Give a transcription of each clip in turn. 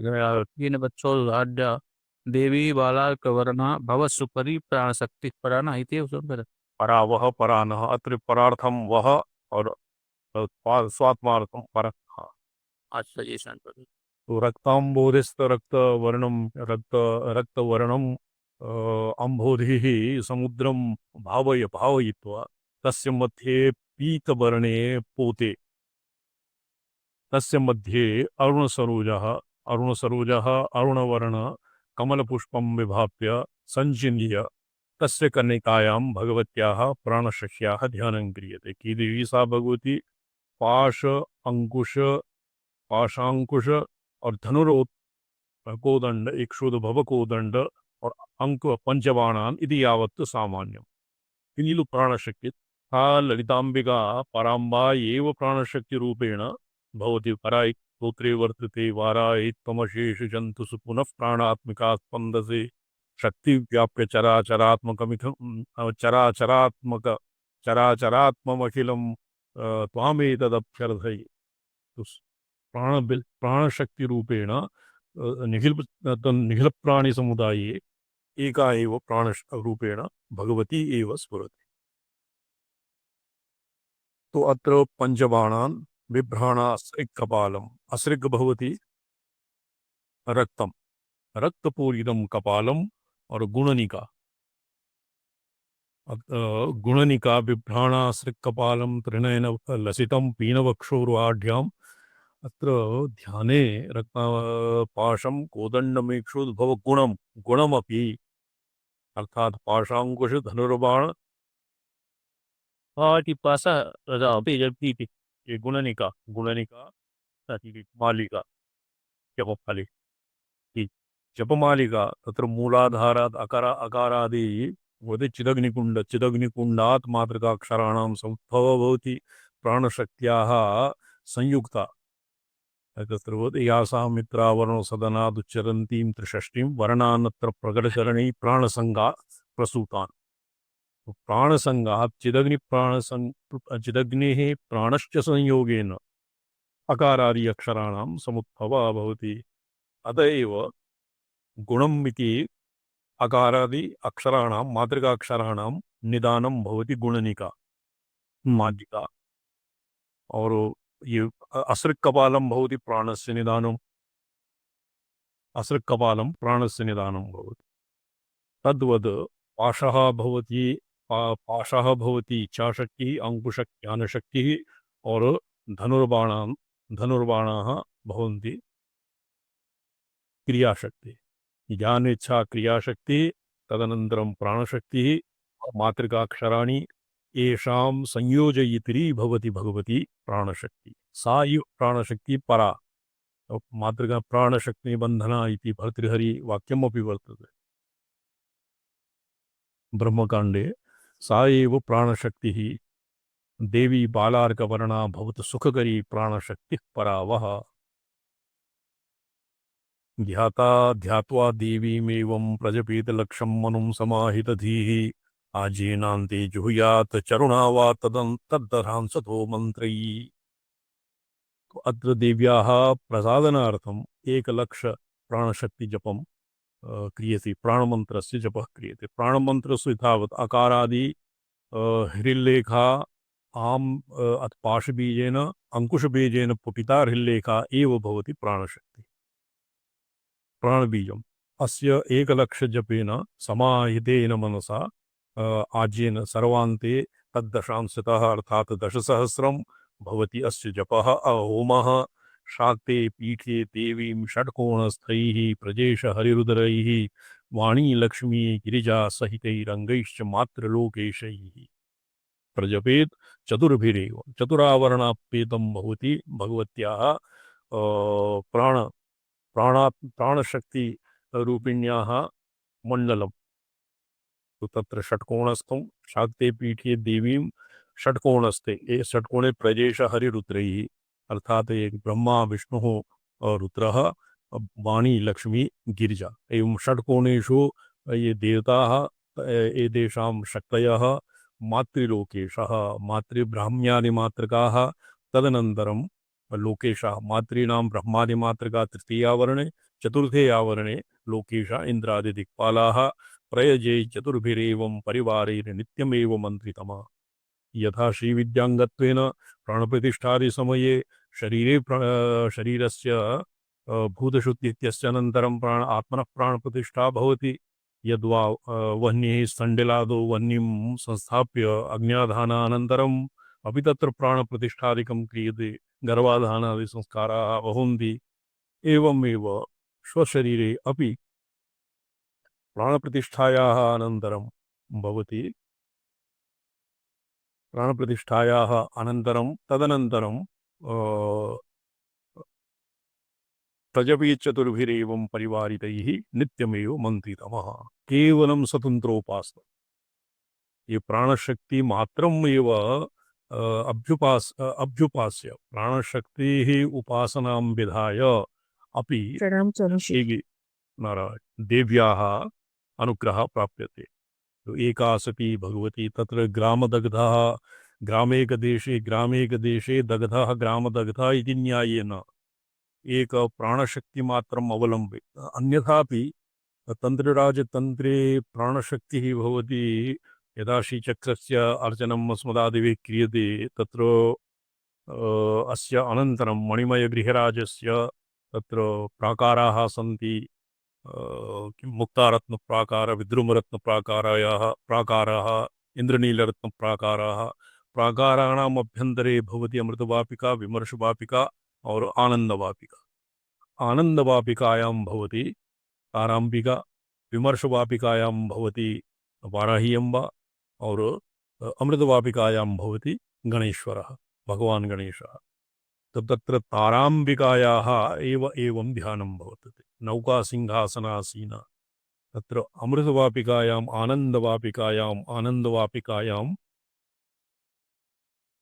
तीन बच्चों लाड्या देवी बाला कवर्णा भव सुपरी प्राणशक्ति पराना इति उस परा वह परा नः अत्र परार्थम वह और स्वात्मार्थम पर। हाँ। अच्छा जी शांति। तो रक्तांबोधिस्त रक्त वर्णम रक्त रक्त वर्णम अंबोधिः समुद्रम भावयित्वा तस्य मध्ये पीतवर्णे पोते तस्य मध्ये अरुणसरोजः अरुणवर्ण कमलपुष्पं विभाव्य संचिन्य तस्य कन्निकायां भगवत्याः प्राणशक्त्याः ध्यानं क्रियते। की देवी सा भगवती पाश अंकुश पाशांकुश और धनुरोत कोदंड एक शुद्ध भव कोदंड और अंक पंचबाणान इति यावत् सामान्यम्। किन्तु प्राणशक्ति सा ललितांबिका पराम्बा एव प्राणशक्ति रूपेण भवति। परा स्तोत्रे वर्तते वारायि त्वमशेष जन्तुषु पुनः प्राणात्मिका स्पन्दसे शक्ति व्याप्य चराचरात्मकमिथं चराचरात्मक चराचरात्ममखिलं त्वामेतदभ्यर्थये। तो प्राणशक्ति रूपेण निखिल निखिल प्राणी समुदाये एका एव प्राण रूपेण भगवती एव स्फुरति। तो अत्र पंचबाणान् बिभ्राणा कपालम असृग भवति रक्तम रक्तपूरितं कपालम और गुणनिका गुणनिका बिभ्राणा कपालम त्रिनयन लसितं पीनवक्षोरुहाढ्याम् अत्र ध्याने पाशं कोदण्डमेक्षुद्भव गुणमपि अर्थात पाशांकुश धनुर्बाण पासा जब ये गुणनिका मालिका जपमाली की जपमालिका तत्र मूलाधारात् अकारादि वदति चिदग्निकुण्डात् मातृकाक्षराणां समुद्भवः भवति प्राणशक्त्याः संयुक्ता तत्र वदति यासां मित्रावरणो सदनादुच्चरन्तीं त्रिषष्टिं वर्णानत्र प्रकटकरणै प्राणसंगा प्रसूतान्। प्राणसंगात् चिदग्निः प्राणश्च संयोगेन अकारादि अक्षराणां समुद्भवः भवति। अत एव गुणम् इति अकारादि अक्षराणां मातृकाक्षराणां निदानं भवति गुणनिका मालिका। और ये असृक्कपालं भवति प्राणस्य निदानम् असृक्कपालं प्राणस्य निदानं भवति। तद्वद् पाशः भवति पाशः भवति इच्छाशक्तिः अंकुशः ज्ञानशक्तिः और धनुर्बाणाः भवन्ति क्रियाशक्ति ज्ञान इच्छा क्रियाशक्ति तदनन्तरं प्राणशक्तिः मातृकाक्षराणि येषां संयोजयित्री भवति भगवती प्राणशक्ति सा एव प्राणशक्ति परा मातृका प्राणशक्ति बंधना इति भर्तृहरि वाक्यमपि वर्तते ब्रह्मकाण्डे सा एव प्राणशक्तिः देवी बालार्कवर्णा भवतु सुखकरी प्राणशक्तिः परा वः ध्यात्वा देवीमेवं प्रजपेतलक्षं मनुं समाहितधीः आजेनान्ते जुहुयात् चरुणा वा तद्धरांसतो मन्त्रैः। तो अत्र देव्याः प्रसादनार्थम् एकलक्ष प्राणशक्ति जपं क्रियते प्राणमन्त्रस्य जपः क्रियते। प्राणमन्त्रस्य तावत् अकारादि हृल्लेखा आम् अथ पाशबीजेन अंकुशबीजेन पुटिता हृल्लेखा एव भवति प्राणशक्ति प्राणबीजम्। अस्य एकलक्ष जपेन समाहितेन मनसा आज्येन सर्वान्ते तद्दशांशतः अर्थात् दशसहस्रं भवति अस्य जपः होमः शाक्ते पीठे देवीं षट्कोणस्थैः प्रजेश हरिरुदरैः वाणी लक्ष्मी गिरिजा सहितैरङ्गैश्च मातृलोकेशैः प्रजपेत चतुर्भिरेव चतुरावरणापेतं भवति भगवत्याः प्राण प्राणशक्ति रूपिण्याः मण्डलम्। तो तत्र षट्कोणस्थं शाक्ते पीठे देवीं षट्कोणस्थे ये षट्कोणे प्रजेश हरिरुद्रैः अर्थात एक ब्रह्मा विष्णुः रुद्रः वाणी लक्ष्मी गिरिजा एवं षट्कोणेषु ये देवताः एतेषां शक्तयः मातृलोकेशः मातृब्राह्म्यादिमातृकाः तदनन्तरं लोकेशः मातॄणां ब्रह्मादिमातृका तृतीया वर्णे चतुर्थे आवरणे लोकेश इन्द्रादिदिक्पालाः प्रयजे चतुर्भिरेवं परिवारेण नित्यमेव मन्त्रितमा। यथा श्रीविद्याङ्गत्वेन प्राणप्रतिष्ठादिसमये शरीरस्य भूतशुद्धि इत्यस्य अनन्तरं आत्मनः प्राणप्रतिष्ठा भवति। यद्वा वह्निः स्थण्डिलादौ वह्निं संस्थाप्य अग्न्याधानानन्तरम् अपि तत्र प्राणप्रतिष्ठादिकं क्रियते। गर्भाधानादिसंस्काराः भवन्ति। एवमेव स्वशरीरे अपि प्राणप्रतिष्ठायाः अनन्तरं भवति। प्राणप्रतिष्ठायाः अनन्तरं तदनन्तरं तजपि चतुर्भिरेवं परिवारितैः नित्यमेव मन्त्रितमः। केवलं स्वतन्त्रोपासना। ये प्राणशक्ति मात्रम् एव अभ्युपास्य प्राणशक्तेः उपासनां विधाय अपि एक नारायण देव्याः अनुग्रहः प्राप्यते। तो एका सती भगवती तत्र ग्रामदग्धः ग्रामेकदेशे दग्धः ग्रामदग्धः इति न्यायेन एक प्राणशक्तिमात्रम् अवलम्ब्य अन्यथापि तन्त्रे प्राणशक्तिः भवति। यदा श्रीचक्रस्य अर्चनम् अस्मदादिभिः क्रियते तत्र अस्य अनन्तरं मणिमयगृहराजस्य तत्र प्राकाराः सन्ति। किं मुक्तारत्नप्राकार विद्रुमरत्नप्राकारायाः प्राकाराः इन्द्रनीलरत्नप्राकाराः प्राकाराणाम् अभ्यन्तरे भवति अमृतवापिका विमर्शवापिका और आनन्दवापिका। आनन्दवापिकायां भवति ताराम्बिका, विमर्शवापिकायां भवति वाराही अम्बा और अमृतवापिकायां भवति गणेश्वरः भगवान् गणेशः। तत्र ताराम्बिकायाः एवं ध्यानं भवति। नौकासिंहासनासीना तत्र अमृतवापिकायाम् आनन्दवापिकायां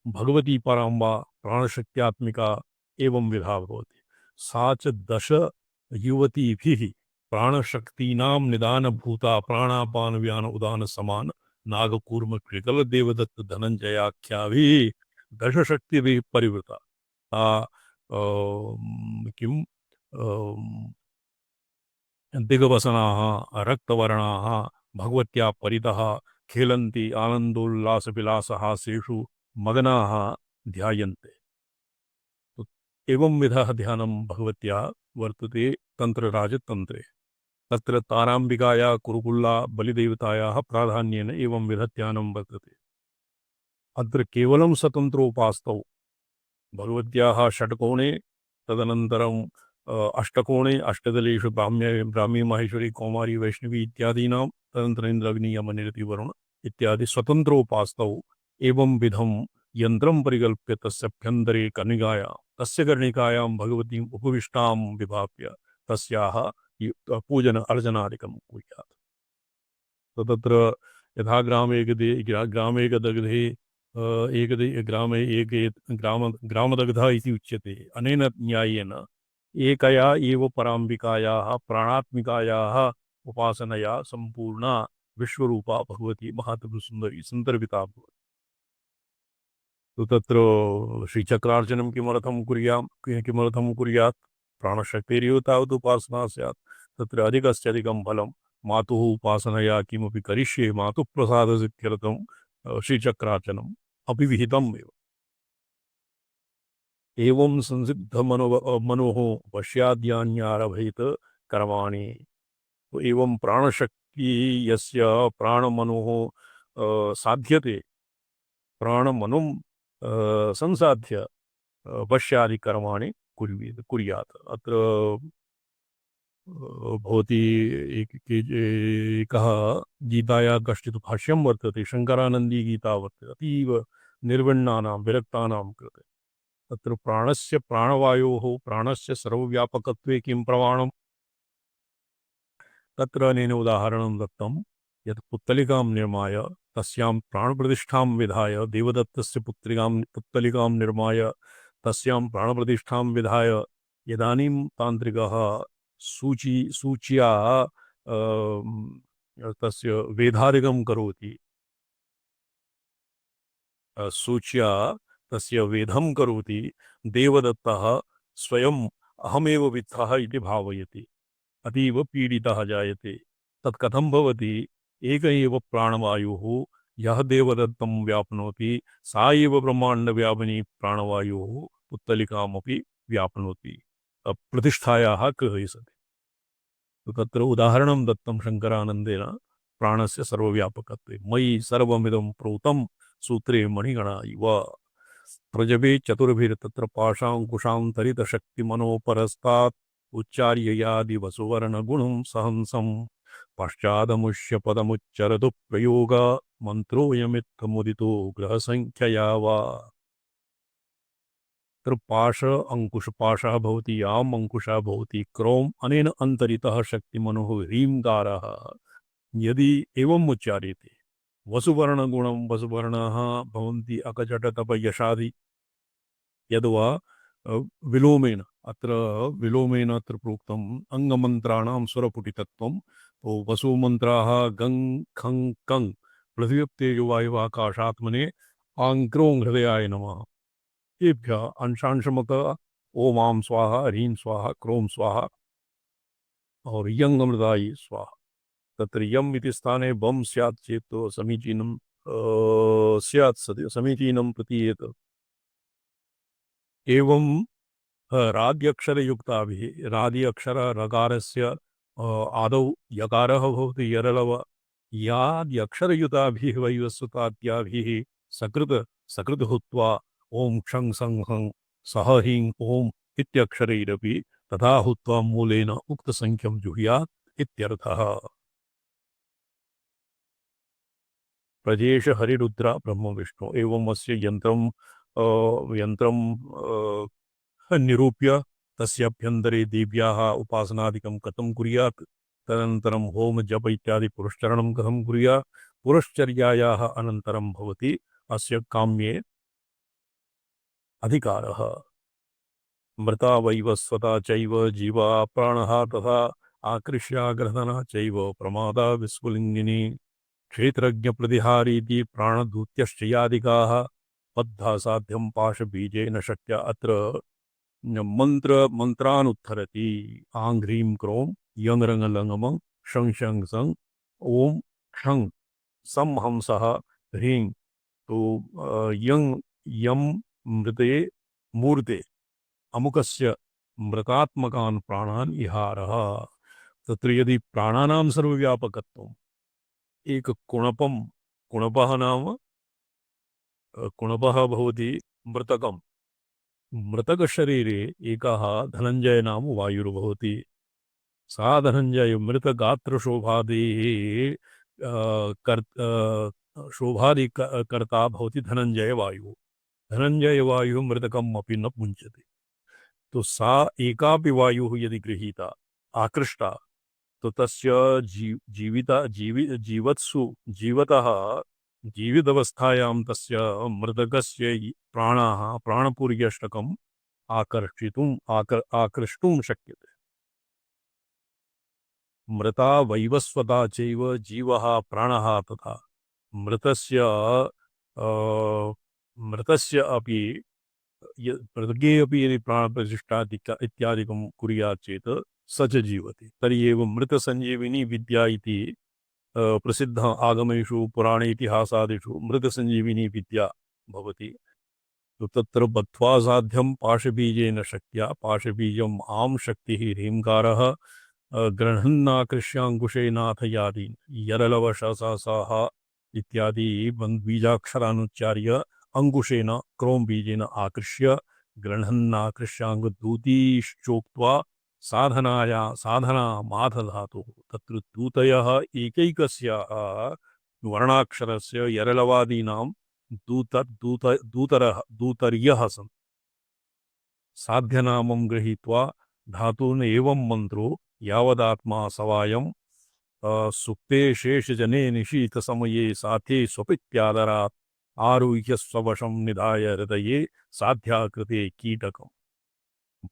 भगवती पराम्बा प्राणशक्त्यात्मिका एवं विधा भवति। सा च 10 युवतीभिः प्राणशक्तीनां निदानभूता प्राणापान व्यान उदान समान नागकूर्म कृकल देवदत्त धनंजयाख्याभिः 10 शक्तिभिः परिवृता। किं दिग्वसनाः रक्तवर्णाः भगवत्या परितः खेलन्ति आनन्दोल्लासविलासहासेषु मगनाः ध्यायन्ते। तो एवं विधः ध्यानं भगवत्या वर्तते तन्त्रराजतन्त्रे। तत्र ताराम्बिकाया कुरुकुल्ला बलिदेवतायाः प्राधान्येन एवं विधध्यानं वर्तते। अत्र केवलं स्वतन्त्रोपास्तौ भगवत्याः षट्कोणे तदनन्तरं अष्टकोणे अष्टदलेषु ब्राह्मी माहेश्वरी कौमारी वैष्णवी इत्यादीनां तदनन्तरं इन्द्राग्नि यम निरति वरुण इत्यादि स्वतन्त्रोपास्तौ एवं विधं यन्त्रं परिकल्प्य तस्याभ्यन्तरे कर्णिकायां तस्य कर्णिकायां भगवतीम् उपविष्टां विभाव्य तस्याः पूजन अर्चनादिकं कुर्यात्। तत्र यथा ग्रामेकदग्धे ग्रामदग्धः इति उच्यते। अनेन न्यायेन एकया एव पराम्बिकायाः प्राणात्मिकायाः उपासनया सम्पूर्णा विश्वरूपा भगवती महात्रिपुरसुन्दरी सन्दर्भिता भवति। तो तत्र श्रीचक्रार्चनं किमर्थं कुर्यात् प्राणशक्तिरेव तावत् उपासना स्यात्। तत्र अधिकस्याधिकं फलं मातुः उपासनया किमपि करिष्ये मातुः प्रसादसिद्ध्यर्थं श्रीचक्रार्चनम् अपि विहितमेव। एवं संसिद्धमनोः वश्याद्यान्यारभेत कर्माणि। तो एवं प्राणशक्ति यस्य प्राणमनोः साध्यते प्राणमनुं संसाध्य वश्यादिकर्माणि कुर्यात्। अत्र भवती एकः गीतायाः कश्चित् भाष्यं वर्तते शङ्करानन्दी गीता वर्तते अतीव निर्विण्णानां विरक्तानां कृते। तत्र प्राणस्य प्राणवायोः प्राणस्य सर्वव्यापकत्वे किं प्रमाणम्? तत्र अनेन उदाहरणं दत्तं यत् पुत्तलिकां निर्माय तस्यां प्राणप्रतिष्ठां विधाय देवदत्तस्य पुत्तलिकां निर्माय तस्यां प्राणप्रतिष्ठां विधाय इदानीं तान्त्रिकः सूच्या तस्य वेधादिकं करोति। सूच्या तस्य वेधं करोति। देवदत्तः स्वयम् अहमेव वित्तः इति भावयति। अतीव पीडितः जायते। तत् कथं भवति? एक एव प्राणवायुः यः देवदत्तं व्याप्नोति सा एव ब्रह्माण्डव्यापिनी प्राणवायुः पुत्तलिकामपि व्याप्नोति। प्रतिष्ठायाः कृते सति। तो तत्र उदाहरणं दत्तं शङ्करानन्देन प्राणस्य सर्वव्यापकत्वे। मयि सर्वमिदं प्रोतं सूत्रे मणिगणा इव। प्रजवे चतुर्भिर्तत्र पाशाङ्कुशान्तरितशक्तिमनोपरस्तात् उच्चार्ययादिवसुवर्णगुणं सहंसं पश्चादमुष्य पदमुच्चरतु प्रयोग मन्त्रोऽयमित्थमुदितो ग्रहसङ्ख्यया वा। तत्र पाश अंकुश पाशः भवति, याम् अंकुशः भवति, क्रोम अनेन अन्तरितः शक्तिमनोः ह्रीङ्कारः यदि एवम् उच्चार्यते, वसुवर्णगुणं वसुवर्णाः भवन्ति अकजटतप यशादि यद्वा विलोमेन अत्र विलोमेन अत्र प्रोक्तम् अङ्गमन्त्राणां स्वरपुटितत्वं। तो वसुमन्त्राः गं खं कं पृथिव्यप्तेजोवायुवाकाशात्मने आङ्क्रों हृदयाय नमः। तेभ्यः अंशांशमत ओम आम स्वाहा, ह्रीं स्वाहा, क्रोम स्वाहा और यंग अमृताय स्वाहा। तत्र यम इति स्थाने बम स्यात् चेत् समीचीनं स्यात् समीचीनं प्रतीयेत। एवं राद्यक्षरयुक्ताभिः रादि अक्षर रकारस्य आदौ यकारः भवति यरलव। याद्यक्षरयुताभिः वैवस्वताद्याभिः सकृत सकृत हुत्वा ओम क्षं सं हं सह ह्रीं ओम इत्यक्षरैरपि तथा हुत्वा मूलेन उक्तसंख्यं जुह्यात् इत्यर्थः। प्रजेश हरिरुद्र ब्रह्म विष्णु एवं अस्य यन्त्रं निरूप्य तस्याभ्यन्तरे देव्याः उपासनादिकं कथं कुर्यात्, तदनन्तरं होम जप इत्यादि पुरश्चरणं कथं कुर्यात्, पुरश्चर्यायाः अनन्तरं भवति अस्य काम्ये अधिकारः। मृता वैवस्वता चैव जीवा प्राणः तथा आकृष्याग्रहणा चैव प्रमादा विस्फुलिङ्गिनी क्षेत्रज्ञप्रतिहारीति प्राणदूत्यश्चयादिकाः बद्धा साध्यं पाशबीजेन शक्या। अत्र मंत्रानुत्थरति आंग ह्रीं क्रोम यंग रंग लंगमं शं शं सं ओम क्षं सम हंसः ह्रीं। तो यं यम मृते मूर्ते अमुकस्य मृतात्मकान् प्राणान् इहारः। तत्र यदि प्राणानां सर्वव्यापकत्वम् एक कुणपं कुणपः नाम कुणपः भवति मृतकम्। मृतकशरीरे एकः धनञ्जय नाम वायुर्भवति। सा धनञ्जय मृतगात्रशोभादेः शोभादि कर्ता भवति धनञ्जय वायुः। धनञ्जय वायुः मृतकम् अपि न पुञ्जते। तो सा एकापि वायुः यदि गृहीता आकृष्टा तो तस्य जीवतः जीवितावस्थायां तस्य मृतकस्य प्राणाः प्राणपूर्यष्टकम् आकृष्टुं शक्यते। मृता वैवस्वता चैव जीवः प्राणः तथा मृतस्य मृतस्य अपि मृतके अपि यदि प्राणप्रतिष्ठा इत्यादिकं कुर्यात् चेत् स च जीवति। तर्हि एव मृतसञ्जीविनी विद्या इति प्रसिद्ध आगमेषु पुराणे इतिहासादिषु मृतसञ्जीविनी विद्या भवति। तो तत्र बद्ध्वा साध्यं पाशबीजेन शक्त्या पाशबीजम् आं शक्तिः ह्रीङ्कारः गृह्णन्नाकृष्याङ्कुशेनाथ यादीन् यरलवशसासाः इत्यादि बीजाक्षरानुच्चार्य अंकुशेन क्रोम बीजेन आकृष्य गृह्णन्नाकृष्याङ्गदूतीश्चोक्त्वा साधना माधधातुः। तत्र दूतयः एकैकस्याः वर्णाक्षरस्य यरलवादीनां दूतर्यः सन्ति। साध्यनामं गृहीत्वा धातून् एवं मन्त्रो यावदात्मा सवायं सुप्ते शेषजने निशीथसमये साध्ये स्वपित्यादरात् आरुह्य स्ववशं निधाय हृदये साध्याकृते कीटकम्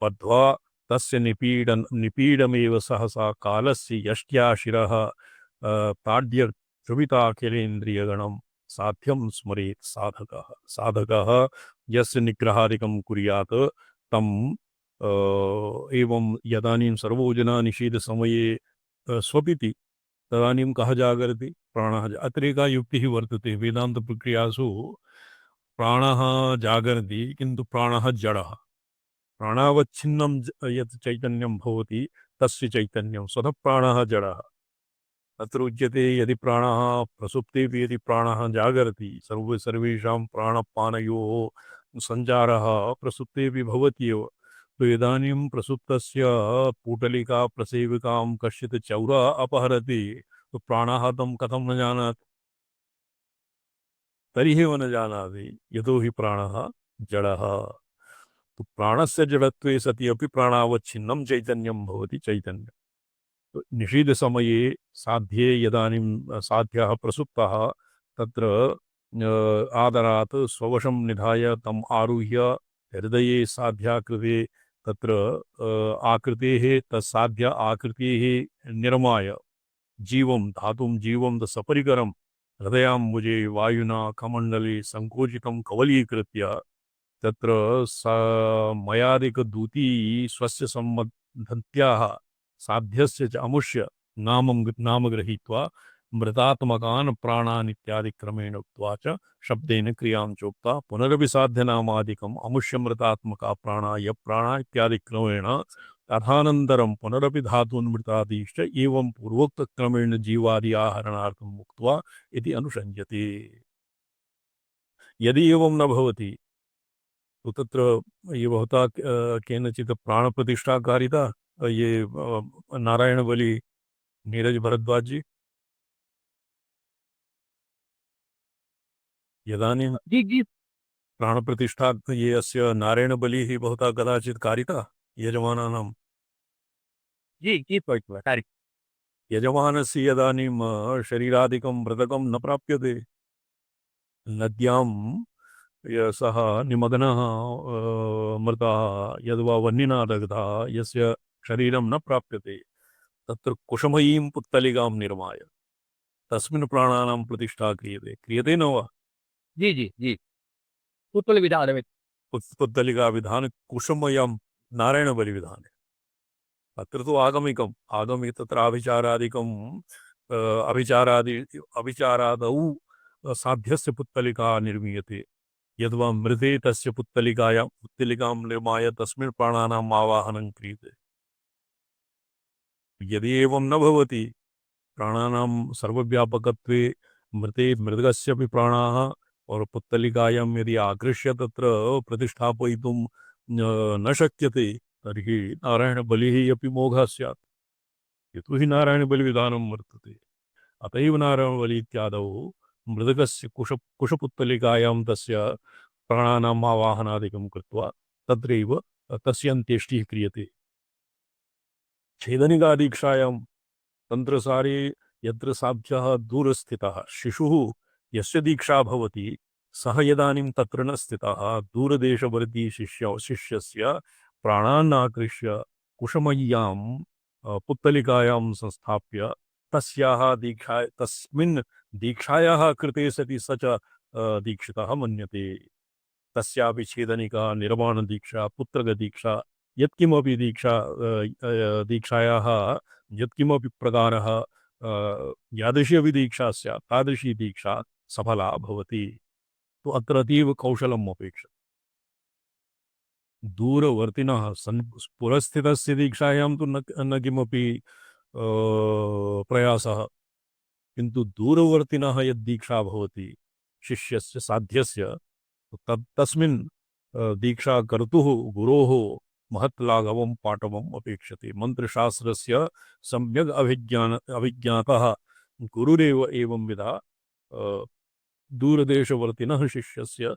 बद्ध्वा तस्य निपीडमेव सहसा कालस्य यष्ट्या शिरः ताड्य क्षुभिताखिलेन्द्रियगणं साध्यं स्मरेत् साधकः। साधकः यस्य निग्रहादिकं कुर्यात् तं एवं यदानीं सर्वोजना निषेधसमये स्वपिति तदानीं कः जागर्ति प्राणः अत्र एका युक्तिः वर्तते वेदान्तप्रक्रियासु प्राणः जागर्ति किन्तु प्राणः जडः प्राणावच्छिन्नं यत् चैतन्यं भवति तस्य चैतन्यं स्वतः प्राणः जडः अत्र उच्यते यदि प्राणः प्रसुप्तेऽपि यदि प्राणः जागर्ति सर्वेषां प्राणपानयोः सञ्चारः प्रसुप्तेऽपि भवति एव तो इदानीं प्रसुप्तस्य पूटलिका प्रसेविकां कश्चित् चौरः अपहरति तो प्राणः तं कथं न जानाति तर्हि एव न जानाति यतो हि प्राणः जडः तो प्राणस्य जडत्वे सति अपि प्राणावच्छिन्नं चैतन्यं भवति चैतन्यम् निषीधसमये साध्ये यदानीं साध्यः प्रसुप्तः तत्र आदरात् स्ववशं निधाय तम् आरुह्य हृदये साध्याकृते तत्र आकृतेः तत्साध्य आकृतेः निर्माय जीवं धातुं जीवं सपरिकरं हृदयाम्बुजे वायुना कमण्डले सङ्कोचितं कवलीकृत्य तत्र मयादिकदूती स्वस्य सम्बन्ध्याः साध्यस्य च अमुष्य नाम गृहीत्वा मृतात्मकान् प्राणान् इत्यादि क्रमेण उक्त्वा च शब्देन क्रियां चोक्ता पुनरपि साध्यनामादिकम् अमुष्य मृतात्मका प्राणा यप्राणा इत्यादि क्रमेण तथानन्तरं पुनरपि धातून्मृतादिश्च एवं पूर्वोक्तक्रमेण जीवादि आहरणार्थम् उक्त्वा इति अनुषञ्जते यदि एवं न भवति तो तत्र ये भवता केनचित् प्राणप्रतिष्ठा कारिता ये नारायण बलि नीरज भरद्वाज जी यदानीं जी जी प्राणप्रतिष्ठा ये अस्य नारायण बलिः भवता कदाचित् कारिता यजमानानां जी जी कार्य यजमानस्य यदानीं शरीरादिकं मृतकं न प्राप्यते नद्यां सः निमग्नः मृतः यद्वा वह्निना दग्धः यस्य शरीरं न प्राप्यते तत्र कुशमयीं पुत्तलिकां निर्माय तस्मिन् प्राणानां प्रतिष्ठा क्रियते न वा जी जी जी उत्पल विधान में पुत्तलिका विधान कुशमयं नारायणबलिविधाने अत्र तु आगमिक तत्र अभिचारादौ साध्यस्य पुत्तलिका निर्मीयते यद्वा मृते तस्य पुत्तलिकां निर्माय तस्मिन् प्राणानाम् आवाहनं क्रियते यदि एवं न भवति प्राणानां सर्वव्यापकत्वे मृते मृगस्यपि प्राणाः और पुत्तलिकायां यदि आकृष्य तत्र प्रतिष्ठापयितुं न शक्यते तर्हि नारायणबलिः अपि मोघः स्यात् यतो हि नारायणबलिविधानं वर्तते अत एव नारायणबलि इत्यादौ मृदकस्य कुशपुत्तलिकायां तस्य प्राणानाम् आवाहनादिकं कृत्वा तत्रैव तस्य अन्त्येष्टिः क्रियते छेदनिकादीक्षायां तंत्रसारे यत्र साध्यः दूरस्थितः शिशुः यस्य दीक्षा भवति सः यदानीं तत्र न स्थितः दूरदेशवर्ती शिष्यस्य प्राणान् आकृष्य कुशमय्यां पुत्तलिकायां संस्थाप्य तस्मिन् दीक्षायाः कृते सति स च दीक्षितः मन्यते तस्यापि छेदनिका निर्वाणदीक्षा पुत्रगदीक्षा यत्किमपि दीक्षायाः यत्किमपि प्रकारः यादृशी अपि दीक्षा स्यात् तादृशी दीक्षा सफला भवति तो अत्र अतीव कौशलम् अपेक्षते दूरवर्तिनः पुरस्थितस्य दीक्षायां तु न किमपि प्रयासः किन्तु दूरवर्तिनः यद्दीक्षा भवति शिष्यस्य साध्यस्य तस्मिन् दीक्षा कर्तुः गुरोः महत् लाघवं पाठवम् अपेक्षते मन्त्रशास्त्रस्य सम्यग् अभिज्ञातः गुरुरेव एवं विधा दूरदेशवर्तिनः शिष्यस्य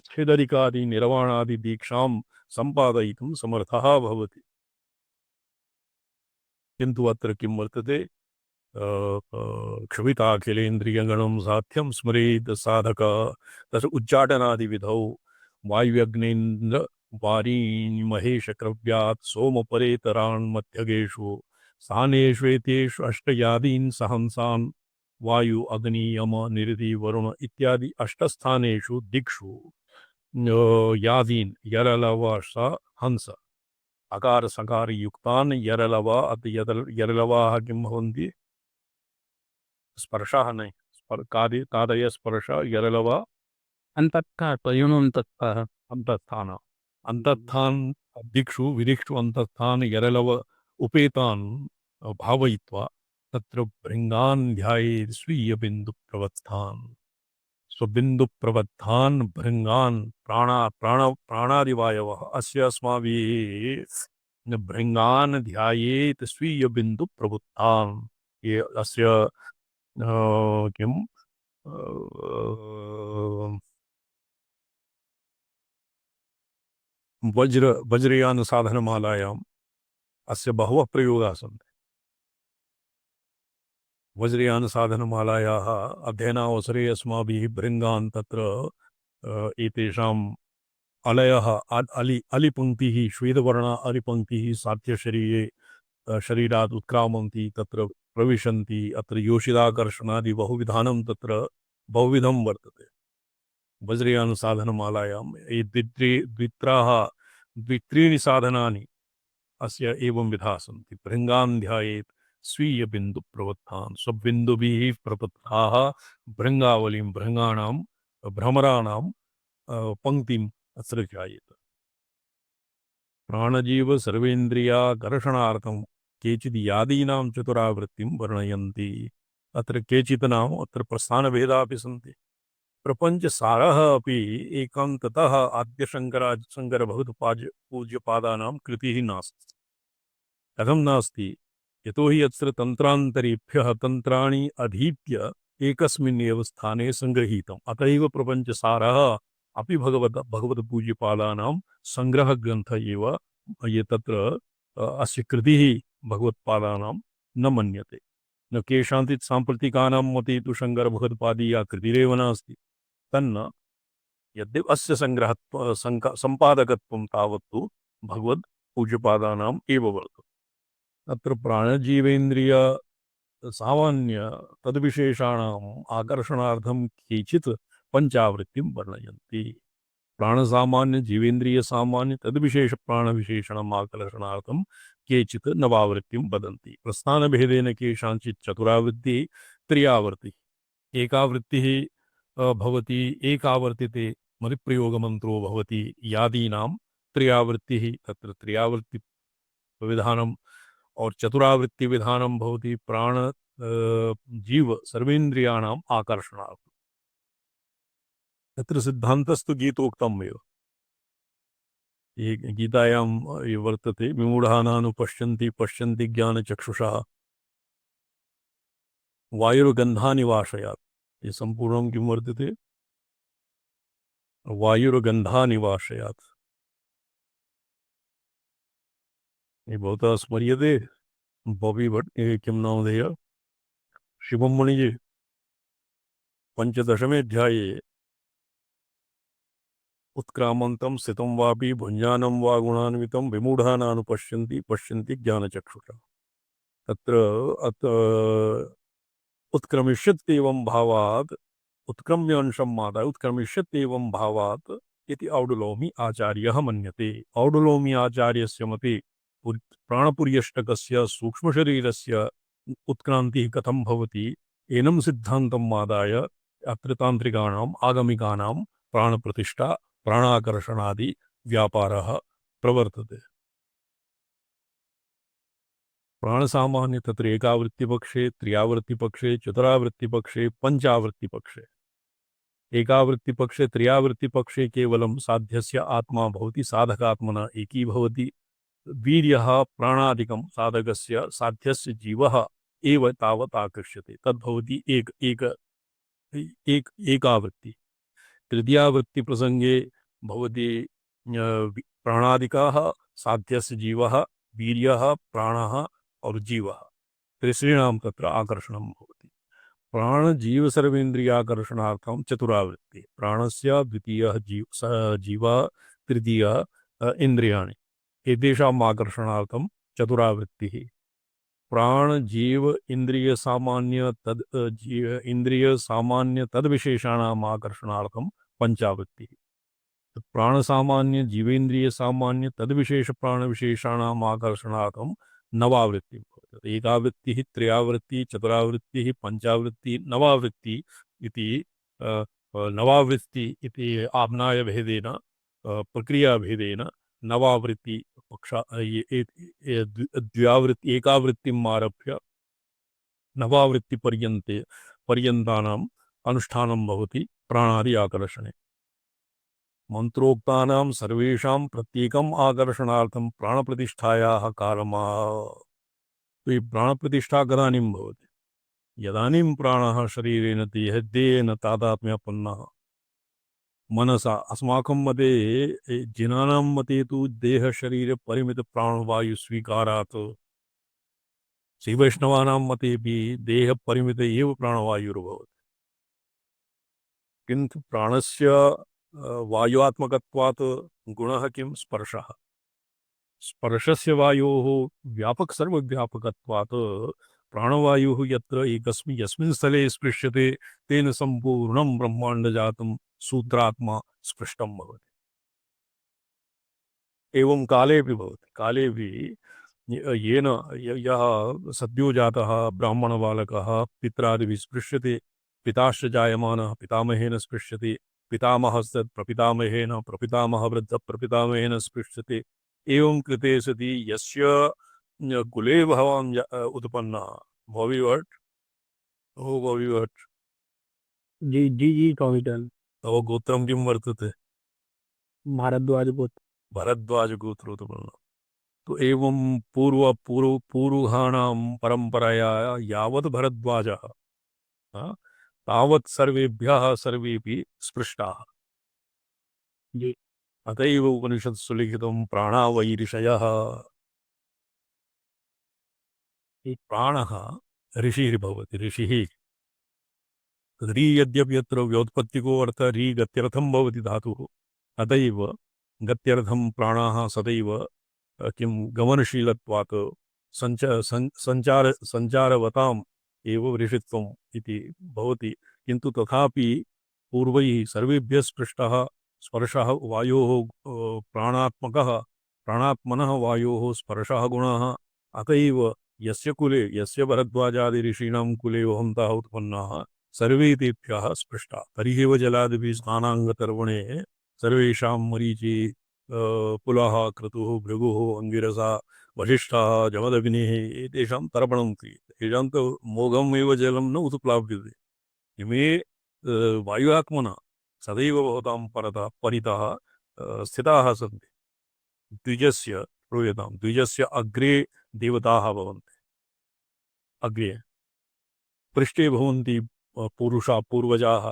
छेदरिकादि निर्वाणादि दीक्षां सम्पादयितुं समर्थः भवति किन्तु अत्र किं वर्तते क्षुभिताखिलेन्द्रियगणं साध्यं स्मरेत् साधक तस्य उच्चाटनादिविधौ वायुव्यग्नेन्द्र वारीमहेशक्रव्यात् सोमपरेतरान् मध्यगेषु स्थानेष्वेतेषु अष्टयादीन् सहंसान् वायु अग्नि यम निरति वरुण इत्यादि अष्टस्थानेषु दिक्षु यादीन् यरलव स हंस अकार सकार युक्तान् यरलवा अत यरलवाः किं भवन्ति स्पर्शः नहीं कादय स्पर्श यरलवा अंतत्कार प्रयुनम तत्पर अंतस्थान अंतस्थान दिक्षु विदिक्षु अंतस्थान यरलव उपेतान् भावयित्वा तत्र भृङ्गान् ध्यायेत् स्वीय बिंदु प्रवस्थान् स्वबिंदु प्रबद्धान् भृङ्गान् प्राणादिवायवः अस्य अस्माभिः भृङ्गान् ध्यायेत् स्वीय बिंदु प्रबुद्धान् ये अस्य किं वज्रयान साधनमालायाम् अस्य बहवः प्रयोगाः सन्ति। वज्रयान साधनमालायाः अध्ययनावसरे अस्माभिः भृङ्गान् तत्र एतेषाम् अलयः अलिपङ्क्तिः श्वेतवर्णा अलिपङ्क्तिः साध्यशरीरे शरीरात् उत्क्रामन्ति तत्र प्रविशन्ति अत्र योषिताकर्षणादि बहुविधं वर्तते। वज्रयान साधनमालायाम् द्वित्रीणि साधनानि अस्य एवं विधा सन्ति। भृङ्गान् ध्यायेत् स्वीय बिंदु प्रवत्तान् स्वबिंदुभिः प्रपत्ताः भृङ्गावलीं भृङ्गाणां भ्रमराणां पंक्तिम् अत्र ध्यायेत्। प्राणजीव सर्वेन्द्रियाकर्षणार्थं केचित् यादीनां चतुरावृत्तिं वर्णयन्ति। अत्र केचित् अत्र प्रस्थानभेदाः अपि सन्ति। प्रपंच सारः अपि एकान्ततः आद्यशंकर भगवत्पूज्यपादानां कृतिः नास्ति। कथं नास्ति? यतो हि अत्र तन्त्रान्तरेभ्यः तन्त्राणि अधीत्य एकस्मिन्नेव स्थाने संगृहीतम्। अतः एव प्रपंचसारः अपि भगवत्पूज्यपादानां संग्रहग्रन्थ एव ये तत्र अस्य कृतिः भगवत्पादानां न मन्यते। न केषाञ्चित् साम्प्रतिकानां मते तु शङ्करभगवत्पादीया कृतिरेव नास्ति। तन्न यद्यपि अस्य संपादकत्वं तावत्तु भगवत्पूज्यपादानाम् एव वर्तते। अत्र प्राणजीवेन्द्रिय सामान्य तद्विशेषाणाम् आकर्षणार्थं केचित् पञ्चावृत्तिं वर्णयन्ति। प्राणसामान्य जीवेन्द्रिय सामान्य तद्विशेष प्राणविशेषणम् आकर्षणार्थं केचित् नवावृत्तिं वदन्ति। प्रस्थानभेदेन केषाञ्चित् चतुरावृत्तिः त्रियावृत्तिः एकावृत्तिः भवति एकावर्तिते मरिप्रयोगमन्त्रो भवति यादीनां त्रियावृत्तिः तत्र त्रियावृत्ति विधानम् और चतुरावृत्ति विधानं भवति प्राण जीव सर्वेन्द्रियाणाम् आकर्षणार्थम्। तत्र सिद्धान्तस्तु गीतोक्तम् एव। ये गीतायां ये वर्तते विमूढानानुपश्यन्ति पश्यन्ति ज्ञानचक्षुषा वायुर्गन्धानिवाशयात्। ये संपूर्णं किं वर्तते? वायुर्गन्धानिवाशयात्। ये भवतः स्मर्यते बॉबी भट्ट किं नामधेय शिवं मुनिजी 15वें अध्याये उत्क्रामन्तं स्थितं वापि भुञ्जानं वा गुणान्वितं विमूढानानुपश्यन्ति पश्यन्ति ज्ञानचक्षुषा। तत्र उत्क्रमिष्यत्येवं भावात् उत्क्रम्य अंशं मादाय उत्क्रमिष्यत्येवं भावात् इति औडुलोमी आचार्यः मन्यते। औडुलोमी आचार्यस्य मते प्राणपुर्यष्टकस्य सूक्ष्मशरीरस्य उत्क्रान्तिः कथं भवति एनं सिद्धान्तं मादाय अत्र तान्त्रिकाणाम् आगमिकानां प्राणप्रतिष्ठा प्राणाकर्षणादि व्यापारः प्रवर्तते। प्राणसामान्य तत्र एकावृत्तिपक्षे त्रियावृत्तिपक्षे चतुरावृत्तिपक्षे पञ्चावृत्तिपक्षे एकावृत्तिपक्षे त्रियावृत्तिपक्षे केवलं साध्यस्य आत्मा भवति साधकात्मना एकी भवति। वीर्यः प्राणादिकं साधकस्य साध्यस्य जीवः एव तावत् आकर्ष्यते तद्भवति एकावृत्ति। तृतीयावृत्तिप्रसङ्गे भवति प्राणादिकाः साध्यस्य जीवः वीर्यः प्राणः और जीवः त्रिश्रीणां तत्र आकर्षणं भवति। प्राणजीव सर्वेन्द्रियाकर्षणार्थं चतुरावृत्ति प्राणस्य द्वितीयः जीवः तृतीयः इन्द्रियाणि एतेषाम् आकर्षणार्थं चतुरावृत्तिः। प्राणजीव इंद्रिय सामान्य तद्विशेषाणाम् आकर्षणार्थं पञ्चावृत्तिः। प्राणसामान्य जीवेन्द्रिय सामान्य तद्विशेष प्राणविशेषाणाम् आकर्षणार्थं नवावृत्तिः भवति। एकावृत्तिः, त्रयावृत्तिः, चतुरावृत्तिः, पञ्चावृत्तिः, नवावृत्तिः इति नवावृत्ति इति आम्नायभेदेन प्रक्रियाभेदेन नवावृत्ति पक्षा द्व्यावृत्ति एकावृत्तिम् आरभ्य नवावृत्तिपर्यन्तानाम् अनुष्ठानं भवति प्राणादि आकर्षणे। मंत्रोक्तानां सर्वेषां प्रत्येकम् आकर्षणार्थं प्राणप्रतिष्ठायाः कालमा। तो ये प्राणप्रतिष्ठा कदानीं भवति? यदानीं प्राणः शरीरेण देहेन तादात्म्यपन्नः मनसा। अस्माकं मते जनानां मते तु देहशरीरपरिमितप्राणवायुस्वीकारात्, श्रीवैष्णवानां मतेऽपि देहपरिमित एव प्राणवायुर्भवति। किन्तु प्राणस्य वायुआत्मकत्वात् गुणः किं? स्पर्शः। स्पर्शस्य वायोः व्यापक सर्वव्यापकत्वात् प्राणवायुः यत्र यस्मिन् स्थले स्पृश्यते तेन सम्पूर्णं ब्रह्माण्डजातं सूत्रात्मा स्पृष्टं भवति। एवं कालेऽपि भवति। कालेऽपि येन यः सद्यो जातः ब्राह्मणबालकः पित्रादिभिः स्पृश्यते, पिताश्च जायमानः पितामहेन स्पृश्यते, पितामहस्तत् प्रपितामहेन, प्रपितामहवृद्धः प्रपितामहेन स्पृश्यते। एवं कृते सति यस्य कुले भवान् उत्पन्नः भविवट् ओ भविवट् जी जी जी टॉमिटन तव गोत्रं किं वर्तते? भारद्वाज गोत्र। भरद्वाज गोत्रोत्पन्नः। तो एवं पूर्वहाणां परंपराया यावत् भरद्वाजः तावत् सर्वेभ्यः सर्वेपि स्पृष्टाः। जी अतएव उपनिषत्सु लिखितं प्राणा वै ऋषयः। प्राणः ऋषिर्भवति। ऋषिः री यद्यपि यत्र व्योत्पत्तिको अर्थः री गत्यर्थं भवति धातुः, अतएव गत्यर्थं प्राणाः सदैव किं गमनशीलत्वात् संचारवताम् एव ऋषित्वम् इति भवति। किन्तु तथापि पूर्वैः सर्वेभ्यः स्पृष्टः स्पर्शः वायोः प्राणात्मकः प्राणात्मनः वायोः स्पर्शः गुणः। अतएव यस्य कुले यस्य भरद्वाजादि ऋषीणां कुले वहन्तः उत्पन्नाः सर्वे तेभ्यः स्पृष्टाः। तर्ह्येव जलादिभिः स्नानाङ्गतर्वणे सर्वेषां मरीचि पुलः क्रतुः भृगुः अंगिरसा वशिष्ठः जमदग्निः एतेषां तर्पणं क्रियते। तेषां तु मोघमेव जलं न उत्प्लाव्यते। इमे वायुआत्मना सदैव भवतां परितः स्थिताः सन्ति। द्विजस्य श्रूयतां, द्विजस्य अग्रे देवताः भवन्ति। अग्रे पृष्ठे भवन्ति पुरुषा पूर्वजाः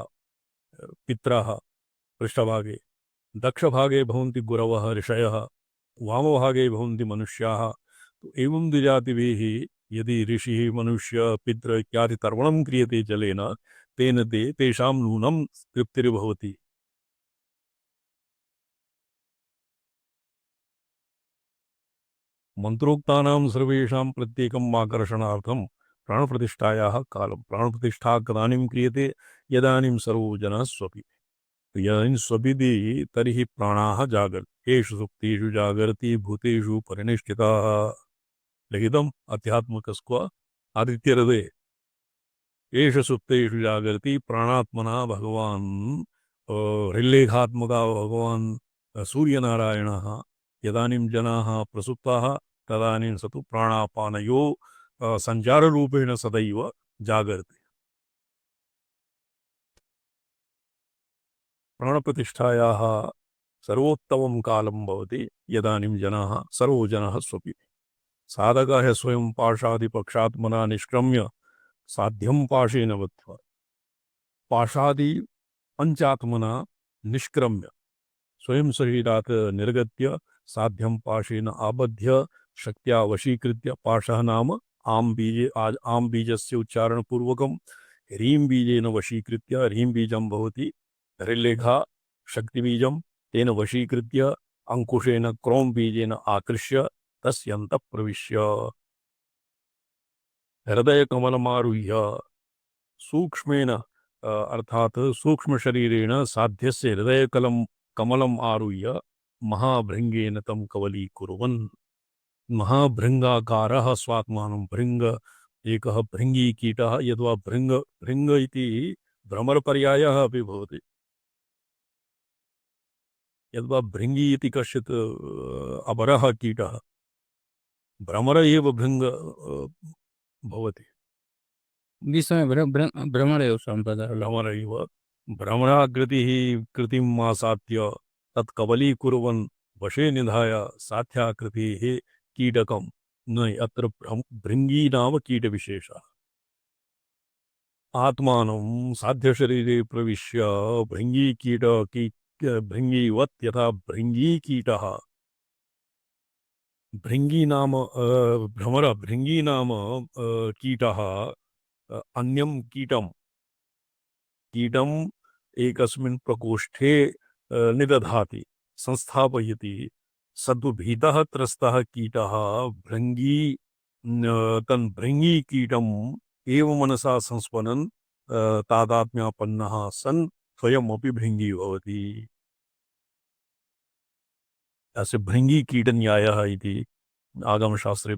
पितरः पृष्ठभागे, दक्षभागे भवन्ति गुरवः ऋषयः, वामभागे भवन्ति मनुष्याः। तो एवं द्विजातिभिः यदि ऋषिः मनुष्य पितृ इत्यादि तर्पणं क्रियते जलेन तेन तेषां नूनं तृप्तिर्भवति। मंत्रोक्तानां सर्वेषां प्रत्येकम् आकर्षणार्थं प्राणप्रतिष्ठायाः कालं। प्राणप्रतिष्ठा कदानीं क्रियते? यदानीं सर्वो जनः स्वपि। यदानीं स्वपिति तर्हि प्राणाः जागर्ति। येषु सुप्तेषु जागर्ति भूतेषु परिनिष्ठिताः। लिखितम् अध्यात्मकस्क्व आदित्यहृदये। येषु सुप्तेषु जागर्ति प्राणात्मना भगवान् हृल्लेखात्मका भगवान् सूर्यनारायणः। यदानीं जनाः प्रसुप्ताः तदानीं स तु प्राणापानयो संचाररूपेण सदैव जागर्ति। प्राणप्रतिष्ठायाः सर्वोत्तमं कालं भवति यदानीं जनाः सर्वो जनः स्वपि। साधकः स्वयं पाशादिपक्षात्मना निष्क्रम्य साध्यं पाशेन बद्ध्वा। पाशादि पंचात्मना निष्क्रम्य स्वयं शरीरात् निर्गत्य साध्यं पाशेन आबध्य शक्त्या वशीकृत्य। पाशः नाम आम बीजस्य उच्चारणपूर्वकं ह्रीं बीजेन वशीकृत्य। ह्रीं बीजं भवति हृल्लेखा शक्तिबीजं। तेन वशीकृत्य अंकुशेन क्रों बीजेन आकृष्य तस्यन्तः प्रविश्य हृदयकमलमारुह्य सूक्ष्मेण अर्थात सूक्ष्म शरीरेण साध्यस्य कमलम आरुह्य महाभृंगेन तम कवलीकुर्वन्। महाभृंगाकारः स्वात्मानं भृंग एकः भृंगी कीटः यद्वा भृंग भृंग इति भ्रमरपर्यायः अपि भवति। यद्वा भृंगी इति कश्चित् अपरः कीटः भ्रमर एव भृंग भवति। विषय भ्रमर एव संपदा भ्रमर इव भ्रमराकृतिः कृतिम् आसाद्य तत् कबलीकुर्वन् वशे निधाय साध्याकृतिः कीटकं न अत्र भृंगी नाम कीटविशेषः। आत्मानं साध्यशरीरे प्रविश्य भृंगीवत् यथा भृंगीकीटः भृंगी नाम भ्रमर भृंगी नाम कीटः अन्यं कीटम् एकस्मिन् प्रकोष्ठे निदधाति संस्थापयति। सद् भीतः त्रस्तः कीटः तन् भृंगी कीटम् एव मनसा संस्मरन् तादात्म्यापन्नः सन् स्वयमपि भृंगी भवति। अस्य भृंगी कीट न्यायः इति आगमशास्त्रे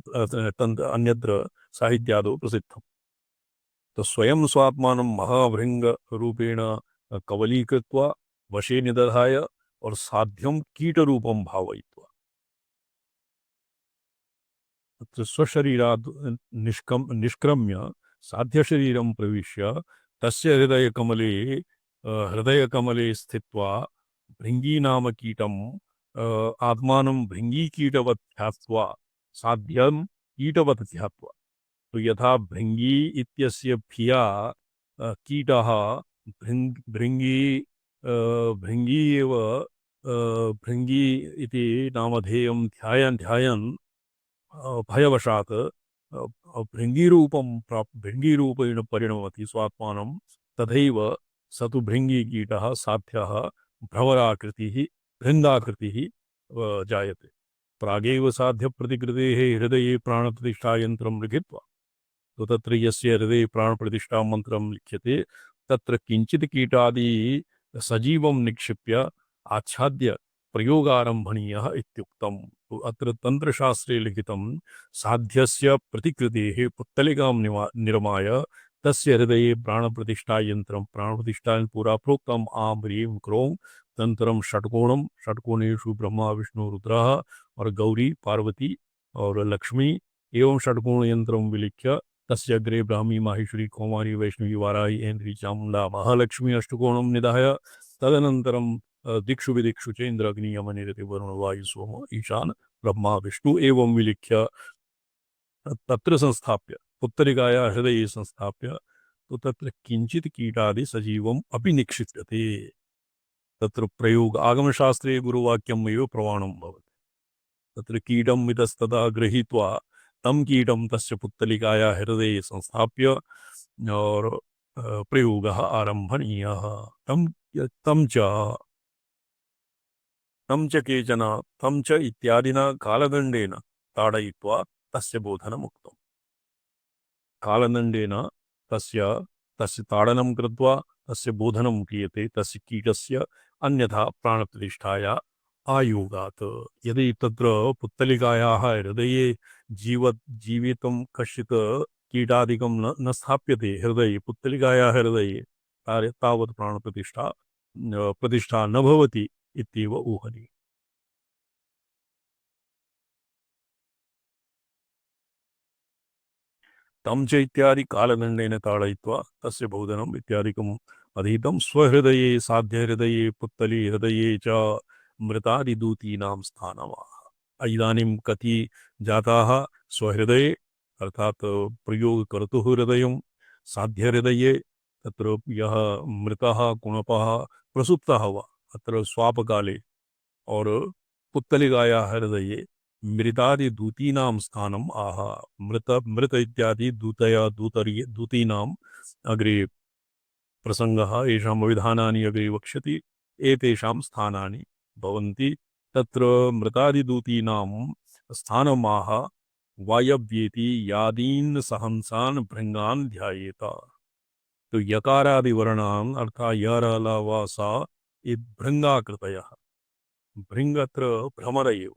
अन्यत्र साहित्यादौ प्रसिद्धम्। तो स्वयं स्वात्मानं महाभृंग रूपेण कवलीकृत्वा वशे निदधाय और साध्यं कीट रूपं भावयित्वा स्वशरीरात् निष्क्रम्य साध्य शरीरं प्रविश्य तस्य हृदयकमले स्थित्वा भृंगी नाम कीटं आत्मानं भृंगी कीटवत् ध्यात्वा साध्यं कीटवत् ध्यात्वा। तो यथा भृंगी इत्यस्य भिया कीटः भृंगी एव भृंगी इति नामधेयं ध्यायन् भयवशात् भृंगीरूपेण परिणमति स्वात्मानं। तथैव स तु भृंगीकीटः साध्यः भ्रमराकृतिः भृंगाकृतिः जायते। प्रागेव साध्यप्रतिकृतेः हृदये प्राणप्रतिष्ठायन्त्रं लिखित्वा। तो तत्र यस्य हृदये प्राणप्रतिष्ठा मन्त्रं लिख्यते तत्र किञ्चित् कीटादि सजीवं निक्षिप्य आच्छाद्य प्रयोगारम्भणीयः इत्युक्तम्। तो अत्र तन्त्रशास्त्रे लिखितं साध्यस्य प्रतिकृतेः पुत्तलिकां निर्माय तस्य हृदये प्राणप्रतिष्ठायन्त्रं पूरा प्रोक्तम् आं ह्रीं क्रों तन्त्रं षट्कोणेषु ब्रह्मा विष्णु रुद्रः और गौरी पार्वती और लक्ष्मी एवं षट्कोण यंत्रं विलिख्य तस्य अग्रे ब्राह्मी माहेश्वरी कौमारी वैष्णवी वाराही ऐन्द्री चामुण्डा महालक्ष्मी अष्टकोणं निधाय तदनन्तरं दिक्षु विदिक्षु च इंद्र अग्नि यम निरति वरुण वायु सोम ईशान ब्रह्मा विष्णु एवं विलिख्य तत्र संस्थाप्य पुत्तलिकाया हृदये संस्थाप्य तो तत्र किंचित कीटादि सजीवम् अपि निक्षिप्यते। तत्र प्रयोग आगमशास्त्रे गुरुवाक्यम् एव प्रमाणं भवति। तत्र कीटम् इतस्ततः गृहीत्वा तं कीटं तस्य पुत्तलिकाया हृदये संस्थाप्य और प्रयोगः आरम्भणीयः। तं च केचन तं च इत्यादिना कालदण्डेन ताडयित्वा तस्य बोधनमुक्तम्। कालदण्डेन तस्य ताडनं कृत्वा तस्य बोधनं क्रियते तस्य कीटस्य, अन्यथा प्राणप्रतिष्ठाया आयोगात्। यदि तत्र पुत्तलिकायाः हृदये जीवितं कश्चित् कीटादिकं न स्थाप्यते हृदये पुत्तलिकायाः हृदये तावत् प्रतिष्ठा न भवति इत्येव ऊहनीयम्। तं च इत्यादि कालदण्डेन ताडयित्वा तस्य बोधनम् इत्यादिकम् अधीतं। स्वहृदये साध्यहृदये पुत्तली हृदये च मृतादिदूतीनां स्थानमाह। इदानीं कति जाताः स्वहृदये अर्थात प्रयोगकर्तुः हृदयं, साध्यहृदये तत्र यः मृतः कुणपः प्रसुप्तः वा अत्र स्वापकाले, और पुत्तलिकायाः हृदये मृतादिदूतीनां स्थानम् आह। मृत इत्यादि दूतीनाम् अग्रे प्रसंगः येषाम् अविधानानि अग्रे वक्ष्यति। एतेषां स्थानानि भवन्ति। तत्र मृतादिदूतीनां स्थानमाह वायव्येति यादीन् सहंसान् भृंगान् ध्यायेत। तो यकारादिवर्णान् अर्थात् यर ल व स भृंगाकृतयः भृङ् अत्र भ्रमर एव।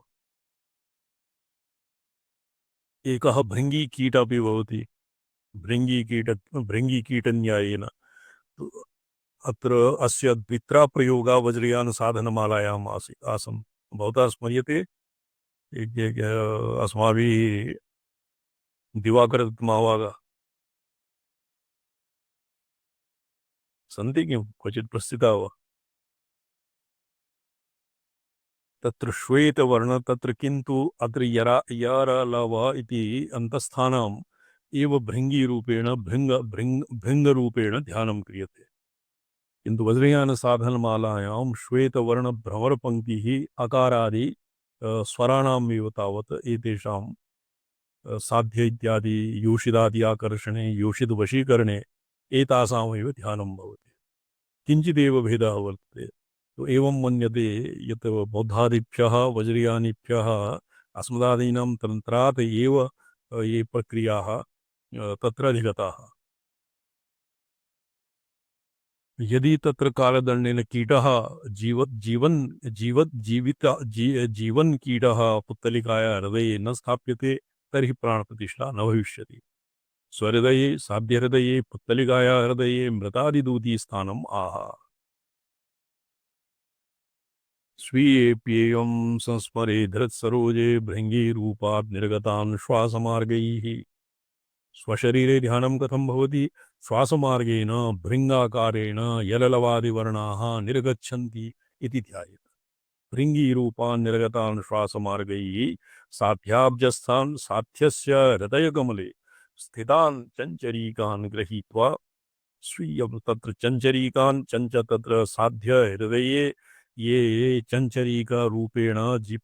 एकः भृङ्गीकीट अपि भवति। भृङ्गीकीटन्यायेन अत्र अस्य द्वित्रा प्रयोगा वज्रयानसाधनमालायाम् आसन्। भवता स्मर्यते अस्माभिः दिवाकरमावागा सन्ति किं क्वचित् प्रस्थिता वा? तत्र श्वेतवर्ण तत्र किन्तु अत्र यरलव इति अन्तस्थानाम् एव भृङ्गीरूपेण भृङ्गरूपेण ध्यानं क्रियते। किन्तु वज्रयानसाधनमालायां श्वेतवर्णभ्रमरपङ्क्तिः अकारादि स्वराणाम् एव तावत् एतेषां साध्य इत्यादि योषिदादि आकर्षणे योषितवशीकरणे एतासामेव ध्यानं भवति। किञ्चिदेव भेदः वर्तते। तो एवं मन्यते यत् बौद्धादिभ्यः वज्रयानिभ्यः अस्मदादीनां तन्त्रात् एव ये प्रक्रियाः तत्र अधिगताः। यदि तत्र कालदण्डेन कीटः जीवन् कीटः पुत्तलिकाया हृदये न स्थाप्यते तर्हि प्राणप्रतिष्ठा न भविष्यति। स्वहृदये साध्यहृदये पुत्तलिकाया हृदये मृतादिदूती स्थानम् आह। स्वीयेऽप्येयं संस्मरे धृत्सरोजे भृङ्गीरूपात् निर्गतान् श्वासमार्गैः। स्वशरीरे ध्यानं कथं भवति? श्वासमार्गेण भृङ्गाकारेण यललवादिवर्णाः निर्गच्छन्ति इति ध्यायेत्। भृङ्गीरूपान् निर्गतान् श्वासमार्गैः साध्याब्जस्थान् साध्यस्य हृदयकमले स्थितान् चञ्चरीकान् गृहीत्वा स्वीयं तत्र चञ्चरीकान् तत्र साध्य हृदये ये चञ्चरीकरूपेण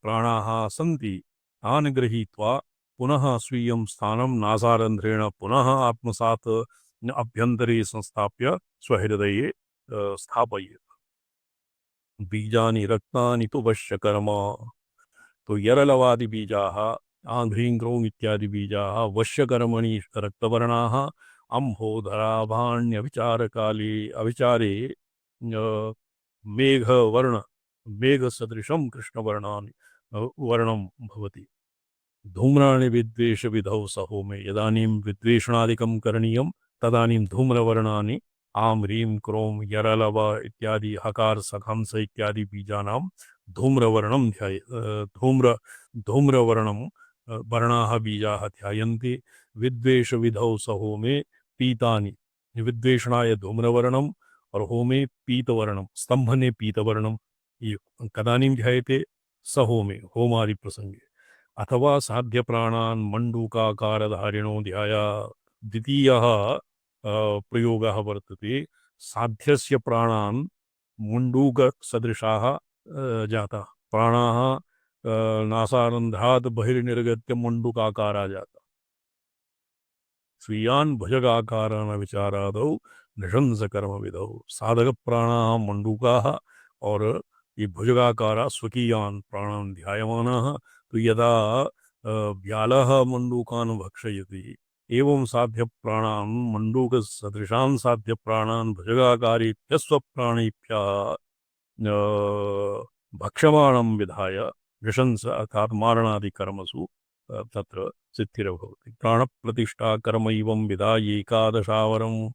प्राणाः सन्ति तान् गृहीत्वा पुनः स्वीयं स्थानं नासारन्ध्रेण पुनः आत्मसात् अभ्यन्तरे संस्थाप्य स्वहृदये स्थापयेत्। बीजानि रक्तानि तु वश्यकर्म। तो यरलवादि बीजाः आंध्रीं ग्रौम् इत्यादि बीजाः वश्यकर्मणि रक्तवर्णाः अम्भोधराभाण्यविचारकाले अविचारे मेघसदृशं कृष्णवर्णानि वर्णं भवति। धूम्राणि विद्वेषविधौ सहोमे। यदानीं विद्वेषणादिकं करणीयं तदानीं धूम्रवर्णानि आं ह्रीं क्रों यरलव इत्यादि हकार सखंस इत्यादि बीजानां धूम्रवर्णं धूम्रवर्णं वर्णाः बीजाः ध्यायन्ते। विद्वेषविधौ सहोमे पीतानि। विद्वेषणाय धूम्रवर्णम् और होमे पीतवर्णम स्तंभने पीतवर्णम ये कदानीं ध्यायते सहोमे होमादि प्रसंगे। अथवा साध्य प्राणान् मण्डूकाकारधारिणो ध्याया। द्वितीयः प्रयोगः वर्तते। साध्यस्य प्राणान् मण्डूकसदृशाः जाताः। प्राणाः नासारन्ध्रात् बहिर्निर्गत्य मण्डूकाकारा जाता। स्वीयान् भुजगाकारान् विचारादौ निशंस कर्म विधौ। साधक प्राणाः मंडूकाः और ये भुजगाकारा स्वकीयान् प्राणान् ध्यायमानाः। तो यदा व्यालः मंडूकान् भक्षयति एवं साध्य प्राणान् मंडूक सदृशान् साध्य प्राणान् भुजगाकारेभ्यः स्वप्राणेभ्यः भक्षमाणं विधाय निशंस अर्थात् मारणादि कर्मसु तत्र सिद्धिर्भवति। प्राणप्रतिष्ठा कर्म इवं विधाय एकादशावरं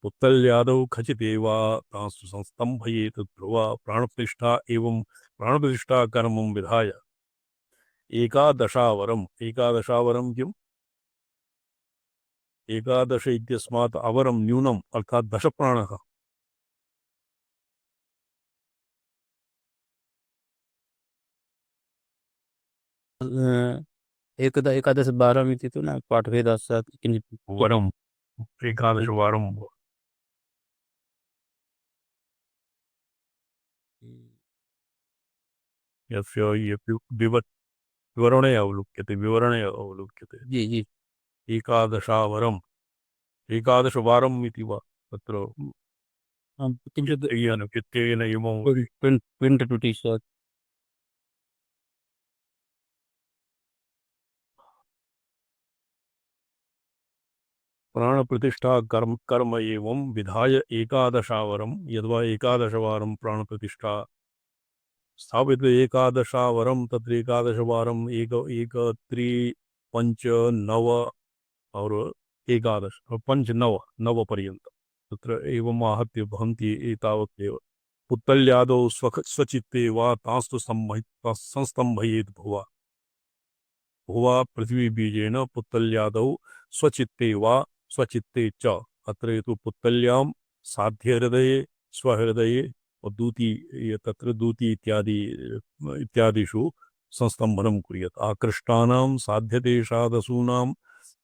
पुत्तल्यादौ खचितेवा तांस्तु संस्तंभयेत ध्रुवा। प्राणप्रतिष्ठा एवं प्राणप्रतिष्ठा कर्मं विधाय एकादशावरं किम्? एकादश इत्यस्मात् अवरं न्यूनम् अर्थात् 10 प्राणः। एकादश 12 इति तु न पाठभेदात् किञ्चित् वरम् एकादशवारं यस्य विवरणे अवलोक्यते जी जी एकादशावरम् एकादशवारम् इति वा तत्र किञ्चित् इत्येन इमं प्रिण्ट् टु टी शर्ट् प्राणप्रतिष्ठा कर्म एवं विधाय एकादशावरं। यद्वा एकादशवारं प्राणप्रतिष्ठा स्थापित एकादशावरं तत्र एकादशवारम् एक त्रि पंच नव और एकादश पंच नव नव पर्यन्तं तत्र एवम् आहत्य भवन्ति एतावदेव पुत्तल्यादौ स्वचित्ते वा तांस्तु संस्तम्भयेत् भुवा भुवा पृथ्वी बीजेन पुत्तल्यादौ स्वचित्ते वा स्वचित्ते च अत्र तु पुत्तल्यां साध्यहृदये स्वहृदये और तत्र दूती इत्यादिषु संस्तम्भनं कुर्यात् आकृष्टानां साध्यदेशादसूनां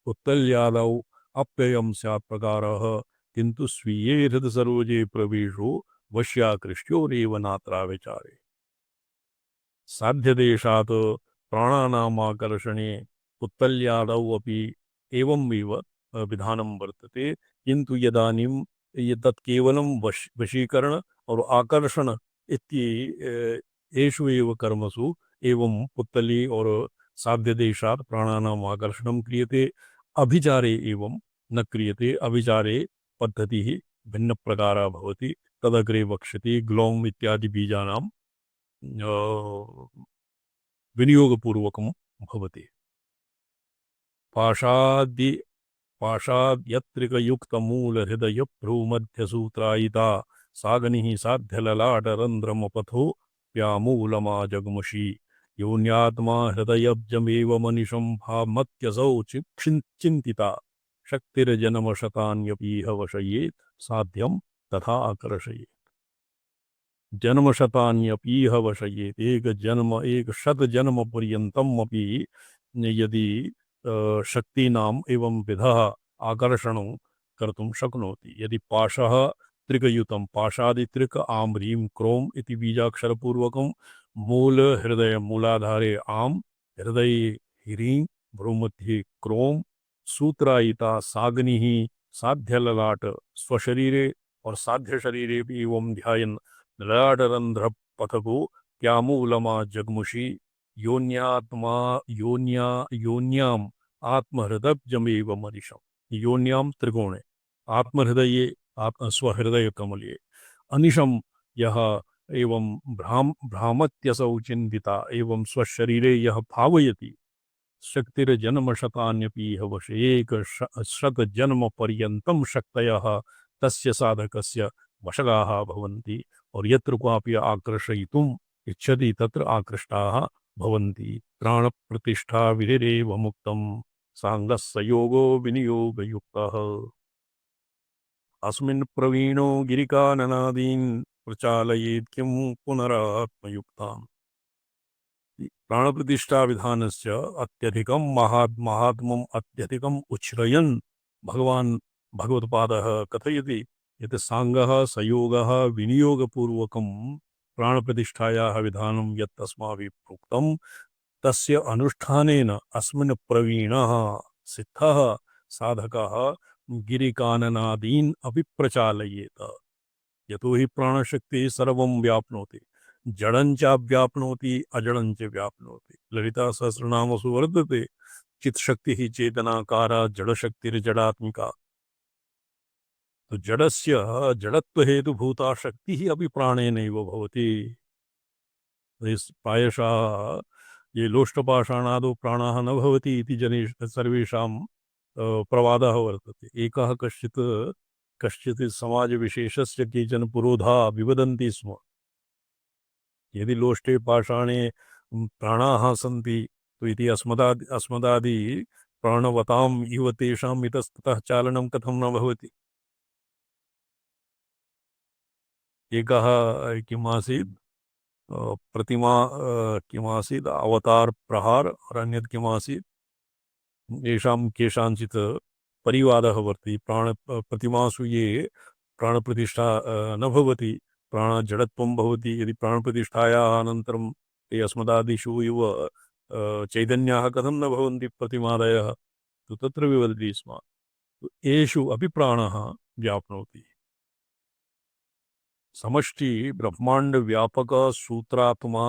पुत्तल्यादौ अप्ययं स्यात् प्रकारः किन्तु स्वीये हृदसरोजे प्रवेशो वश्याकृष्ट्योरेव नात्रा विचारे साध्यदेशात् प्राणानामाकर्षणे पुत्तल्यादौ अपि एवमेव विधानं वर्तते किन्तु यदानीं तत् केवलं वशीकरण और आकर्षण एषु एव कर्मसु एवं पुत्तली और साध्यदेशात् प्राणानाम् आकर्षणं क्रियते अभिचारे एवं न क्रियते अभिचारे पद्धतिः भिन्नप्रकारा भवति तदग्रे वक्ष्यते ग्लौम् इत्यादि बीजानां विनियोगपूर्वकं भवति पाशाद्यत्रिकयुक्तमूलहृदयभ्रूमध्यसूत्रायिता सागनिः साध्यललाटरन्ध्रमपथो व्यामूलमाजग्मुषी योन्यात्मा हृदयब्जमेव मनिषं भामत्यसौ चिन्तिता शक्तिर्जन्मशतान्यपीह वशयेत् साध्यं तथा आकर्षयेत् जन्मशतान्यपीह वशयेत् एक शत जन्म पर्यन्तम् अपि यदि शक्तीनाम् एवं विधः आकर्षणं कर्तुं शक्नोति यदि पाशः त्रिकयुतं पाशादित्रिक आम् ह्रीं क्रोम् इति बीजाक्षरपूर्वकं मूल हृदय मूलाधारे आम् हृदये ह्रीं भ्रूमध्ये क्रोम् सूत्रायिता साग्निः साध्यललाट स्वशरीरे और साध्य शरीरे भी एवं ध्यायन् ललाटरंध्र पथको व्यामूलमा जगमुषी योन्याम् आत्महृदब्जमेव मनिषम् योन्यां त्रिकोणे आत्महृदये स्वहृदय कमले अनिशं यः एवं भ्रामत्यसौ चिन्तिता एवं स्वशरीरे यः भावयति शक्तिर्जन्मशतान्यपीह वशे शतजन्म पर्यन्तं शक्तयः तस्य साधकस्य वशगाः भवन्ति और यत्र क्वापि आकर्षयितुम् इच्छति तत्र आकृष्टाः भवन्ति प्राणप्रतिष्ठा विधिरेव मुक्तं सांगस्य योगो विनियोगयुक्तः अस्मिन् प्रवीणो गिरिकाननादीन् प्रचालयेत् किं पुनरात्मयुक्ताम् प्राणप्रतिष्ठा विधानस्य अत्यधिकं महात्म्यम् अत्यधिकम् उच्छ्रयन् भगवत्पादः कथयति यत् सांगः सयोगः विनियोगपूर्वकं प्राणप्रतिष्ठायाः विधानं यत् अस्माभिः प्रोक्तं तस्य अनुष्ठानेन अस्मिन् प्रवीणः सिद्धः साधकः गिरिकाननादीन् अपि प्रचालयेत यतो हि प्राणशक्तिः सर्वं व्याप्नोति जडञ्च व्याप्नोति अजडञ्च व्याप्नोति ललिता सहस्रनामसु वर्तते चित्शक्तिः चेतनाकारा जडशक्तिर्जडात्मिका तो जडस्य जडत्वहेतुभूता शक्तिः अपि प्राणेनैव भवति प्रायशः ये लोष्टपाषाणादौ प्राणः न भवति इति सर्वेषां प्रवादः वर्तते एकः कश्चित् समाजविशेषस्य केचन पुरोधा विवदन्ति स्म यदि लोष्टे पाषाणे प्राणाः सन्ति तो इति अस्मदादि प्राणवताम् इव तेषाम् इतस्ततः चालनं कथं न भवति एकः किमासीत् प्रतिमा किमासीत् अवतार प्रहार और अन्यत् किमासीत् येषां केषाञ्चित् परिवादः वर्तते प्रतिमासु ये प्राणप्रतिष्ठा न भवति प्राणजडत्वं भवति यदि प्राणप्रतिष्ठायाः अनन्तरं ते अस्मदादिषु इव चैतन्याः कथं न भवन्ति प्रतिमादयः तो तत्र विवदति स्म एषु अपि प्राणः व्याप्नोति समष्टि ब्रह्मांड व्यापक सूत्रात्मा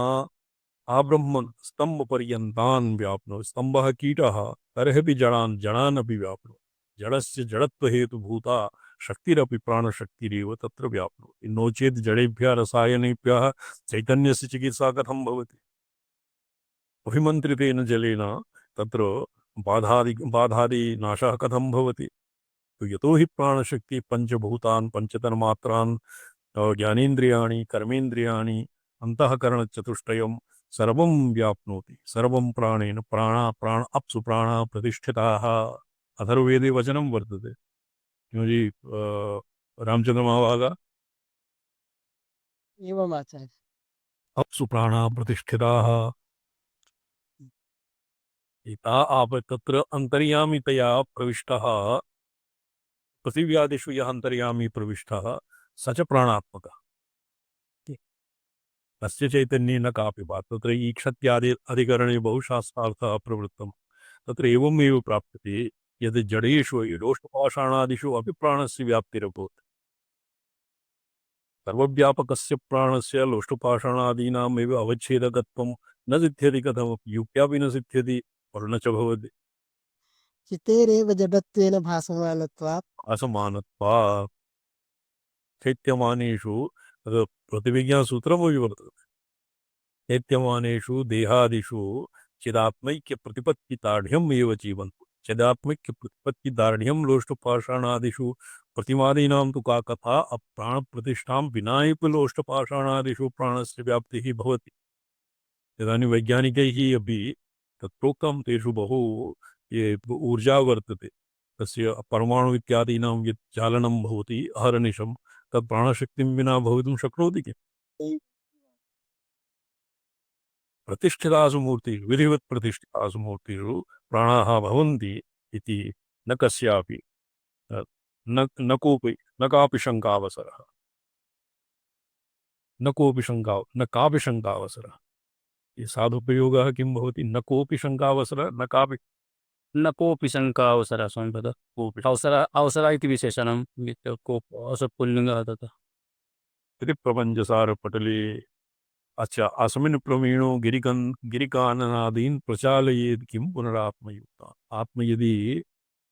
आब्रह्मन् स्तंभ पर्यन्तान् व्याप्नोति स्तंभः कीटः तर्हि जडान् अपि व्याप्नोति जडस्य जडत्वहेतुभूता शक्तिरपि प्राणशक्तिरेव तत्र व्याप्नोति। नो चेत् जडेभ्यः रसायनेभ्यः चैतन्यस्य चिकित्सा कथं भवति? अभिमन्त्रितेन जलेन तत्र बाधादि नाशः कथं भवति? तो यतो हि प्राणशक्ति पंचभूतान् पंचतन्मात्रान् ज्ञानेन्द्रियाणि कर्मेन्द्रियाणि अंतःकरणचतुष्टयं सर्वं व्याप्नोति। सर्वं प्राणेन प्राण अप्सु प्राणा प्रतिष्ठिताः। अथर्ववेदे वचनं वर्तते। क्यों जी रामचंद्र महाभागा? एवम् आचार्य। अप्सु प्राणा प्रतिष्ठिताः। एता आप तत्र अंतर्यामितया प्रविष्टः। पृथिव्यादिषु यः अंतर्यामी प्रविष्टः स च प्राणात्मकः। तस्य चैतन्येन कापि बात। तत्र ईक्षत्यादि अधिकरणे बहुशास्त्रार्थः प्रवृत्तम्। तत्र एवमेव प्राप्यते यद् जडेषु लोष्टपाषाणादिषु अपि प्राणस्य व्याप्तिरभूत्। सर्वव्यापकस्य प्राणस्य लोष्टपाषाणादीनामेव अवच्छेदकत्वं न सिद्ध्यति। कथमपि युक्त्यापि न सिद्ध्यति, वर्ण च भवति। चितेरेव जडत्वेन भासमानत्वात् असमानत्वात् चैत्यमानेषु प्रतिविज्ञासूत्रमपि वर्तते। चैत्यमानेषु देहादिषु चिदात्मैक्यप्रतिपत्तिदार्ढ्यम् एव जीवन्तु। चिदात्मैक्यप्रतिपत्तिदार्ढ्यं लोष्टपाषाणादिषु प्रतिमादीनां तु का कथा? प्राणप्रतिष्ठां विना एव लोष्टपाषाणादिषु प्राणस्य व्याप्तिः भवति। इदानीं वैज्ञानिकैः अपि तत्प्रोक्तं। तेषु बहु ये ऊर्जा वर्तते, तस्य परमाणु इत्यादीनां यत् चालनं भवति अहर्निशं, तत् प्राणशक्तिं विना भवितुं शक्नोति किम्? प्रतिष्ठितासु मूर्तिषु, विधिवत् प्रतिष्ठितासु मूर्तिषु प्राणाः भवन्ति इति न कस्यापि न कोऽपि न कापि शङ्कावसरः। न कापि शङ्कावसरः। ये साधुप्रयोगः किं भवति? न कोऽपि शङ्कावसरः, न कापि न कोऽपि शङ्का अवसरः। स्वामिपद कोऽपि। अवसर इति विशेषणं। कोप अवसर पुल्लिङ्गः तथा। इति प्रपञ्चसारपटले। अच्छा, अस्मिन् प्रवीणो गिरिकाननादीन् प्रचालयेत् किं पुनरात्मयुक्ता। आत्म यदि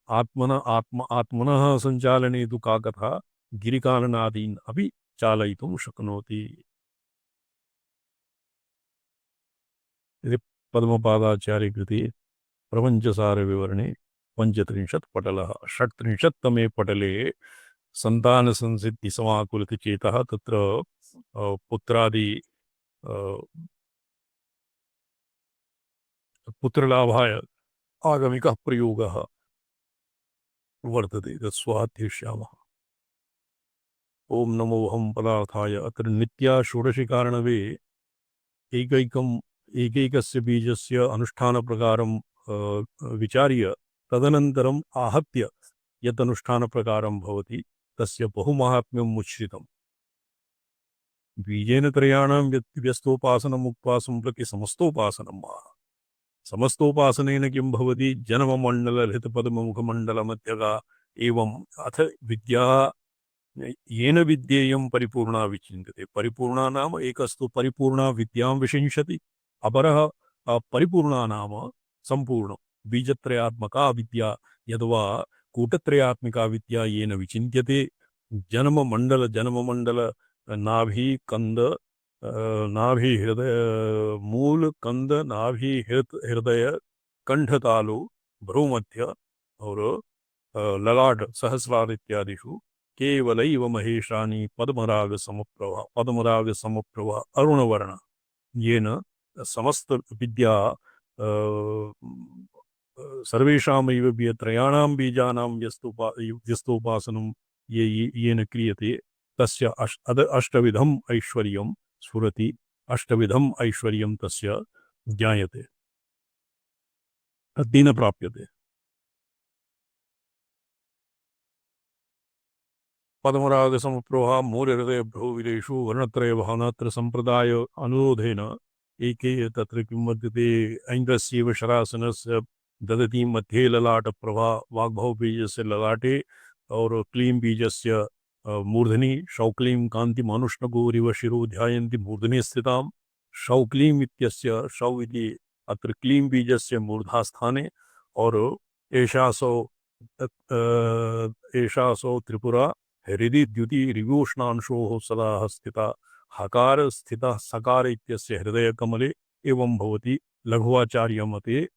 आत्मनः सञ्चालने तु का कथा? गिरिकाननादीन् अपि चालयितुं शक्नोति। इति पद्मपादाचार्यकृते प्रपञ्चसारविवरणे 35 पटलः। 36तमे पटले सन्तानसंसिद्धिसमाकुलितचेतः तत्र पुत्रादि पुत्रलाभाय आगमिकः प्रयोगः वर्तते। तत् स्वाध्यास्यामः। ओम नमो हम पदार्थाय। अत्र नित्या षोडशी कारणवे एकैकस्य बीजस्य अनुष्ठानप्रकारं विचार्य तदनन्तरम् आहत्य यत् अनुष्ठानप्रकारं भवति तस्य बहुमाहात्म्यम् उच्छ्रितम्। बीजेन त्रयाणां व्यस्तोपासनम् उक्त्वा सम्प्रति समस्तोपासनम् आह। समस्तोपासनेन किं भवति? जन्ममण्डलहृतपद्ममुखमण्डलमध्यगा एवम् अथ विद्या येन विद्येयं परिपूर्णा विचिन्त्यते। परिपूर्णा नाम एकस्तु परिपूर्णा विद्यां विशिंशति, अपरः परिपूर्णा नाम संपूर्ण बीजत्रयात्मका विद्या यद्वा कूटत्रयात्मिका विद्या येन विचिन्त्यते। जन्ममण्डल नाभि कंद नाभि हृदय मूल कंद नाभि हृदय कंठतालु भ्रूमध्य और ललाट सहस्रार इत्यादिषु केवलैव महेशानि पद्मराग समप्रभा अरुणवर्ण येन समस्त विद्या सर्वेषामैव त्रयाणां बीजानां व्यस्तोपासनं येन क्रियते तस्य अष्टविधम् ऐश्वर्यं स्फुरति। अष्टविधम् ऐश्वर्यं तस्य ज्ञायते, तद्दिन प्राप्यते। पद्मराग समप्रभा मूलहृदय भ्रूविलेषु वर्णत्रय भावनात्र संप्रदाय अनुरोधेन एके तत्र किं वर्तते? ऐन्द्रस्यैव शरासनस्य ददति मध्ये ललाट प्रभा वाग्भव बीजस्य ललाटे और क्लीं बीजस्य मूर्धनि शौक्लीं कान्तिमानुष्णगौरिव शिरो ध्यायन्ति मूर्धनि स्थितां। शौक्लीं इत्यस्य शौ इति अत्र क्लीं बीजस्य मूर्धास्थाने और एषासौ एषासौ त्रिपुरा हृदि द्युति ऋगोष्णांशोः सदा स्थिता हकार स्थितः सकार इत्यस्य हृदयकमले एवं भवति लघुवाचार्यमते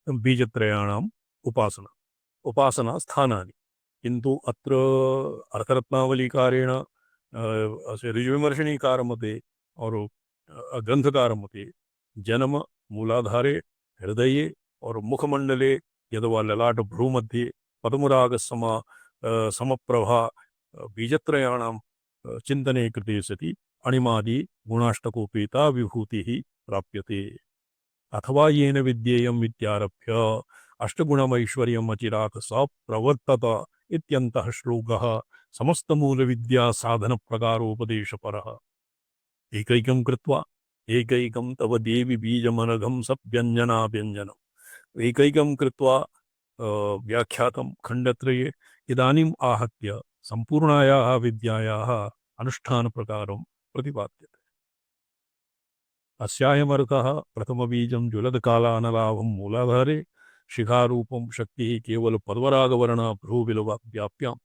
बीजत्रयाणाम् उपासना स्थानानि किन्तु अत्र अर्थरत्नावलीकारेण अस्य ऋजुविमर्शनीकारमते और ग्रंथकारमते जन्म मूलाधारे हृदये और मुखमंडले यदवा ललाट भ्रूमध्ये पद्मराग समप्रभा बीजत्रयाणां चिन्तने कृते सति अणिमादि गुणाष्टकोपेता विभूतिः प्राप्यते अथवा येन विद्येयम् इत्यारभ्य अष्टगुणमैश्वर्यम् अचिरात् स प्रवर्तत इत्यन्तः श्लोकः समस्तमूलविद्या साधनप्रकारोपदेशपरः एकैकं कृत्वा एकैकं तव देवि बीजमनघं सप्यञ्जनाभ्यञ्जनम् एकैकं कृत्वा व्याख्यातं खण्डत्रये इदानीम् आहत्य सम्पूर्णायाः विद्यायाः अनुष्ठानप्रकारं प्रतिपाद्यते अस्यायमर्थः प्रथमबीजं ज्वलदकालानलाभं मूलाधारे शिखारूपं शक्तिः केवल पद्मरागवर्णा भ्रूविलव्याप्यां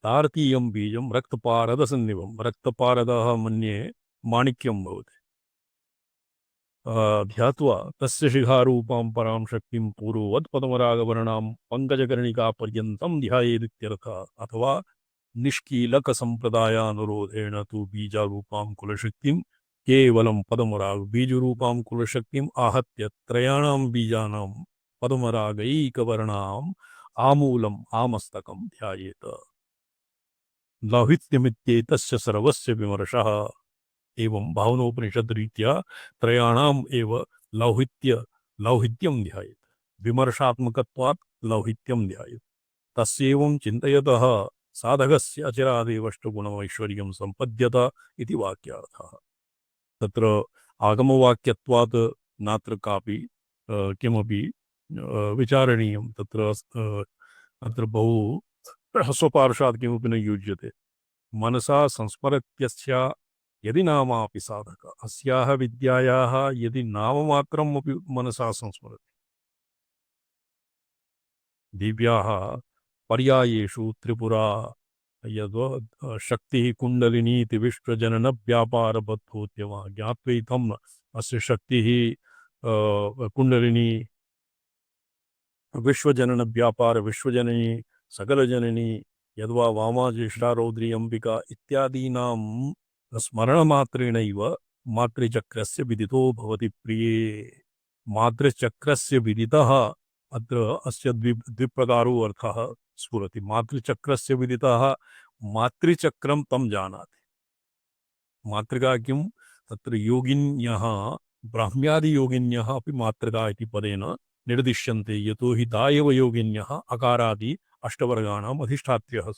तारतीयं बीजं रक्तपारदसन्निभं रक्तपारदः मन्ये माणिक्यं भवति ध्यात्वा तस्य शिखारूपां परां शक्तिं पूर्ववत् पद्मरागवर्णां पङ्कजकर्णिकापर्यन्तं ध्यायेदित्यर्थः अथवा निष्कीलकसम्प्रदायानुरोधेण तु बीजारूपां कुलशक्तिं केवलं पद्मराग बीजरूपां कुलशक्तिम् आहत्य त्रयाणां बीजानां पद्मरागैकवर्णाम् आमूलम् आमस्तकं ध्यायेत लौहित्यमित्येतस्य सर्वस्य विमर्शः एवं भावनोपनिषद रीत्या त्रयाणाम् एव लौहित्यं ध्यायेत विमर्शात्मकत्वात् लौहित्यं ध्यायेत तस्यैवं चिन्तयतः साधकस्य अचिरादेवष्टगुणमैश्वर्यं सम्पद्यत इति वाक्यार्थः तत्र आगमवाक्यत्वात् नात्र कापि किमपि विचारणीयं तत्र अत्र बहु स्वपार्श्वात् किमपि न युज्यते मनसा संस्मरत्यस्य यदि नामापि साधक अस्याः विद्यायाः यदि नाममात्रम् अपि मनसा संस्मरति दिव्याः पर्यायेषु त्रिपुरा यद् शक्तिः कुण्डलिनीति विश्वजननव्यापारबद्धोद्यमः ज्ञात्वैथम् अस्य शक्तिः कुण्डलिनी विश्वजननव्यापार विश्वजननी सकलजननी यद्वा वामा ज्येष्ठा रौद्री अंबिका इत्यादीनां स्मरणमात्रेणैव मातृचक्रस्य विदितो भवति प्रिये मातृचक्रस्य विदितः अत्र अस्य द्विप्रकारो अर्थः स्फुरति मातृचक्रस्य विदितः मातृचक्रं तं जानाति मातृका किं तत्र योगिन्यः ब्राह्म्यादियोगिन्यः अपि मातृका इति पदेन निर्दिश्यन्ते यतो हि ता एव योगिन्यः अकारादि अष्टवर्गाणाम् अधिष्ठात्र्यः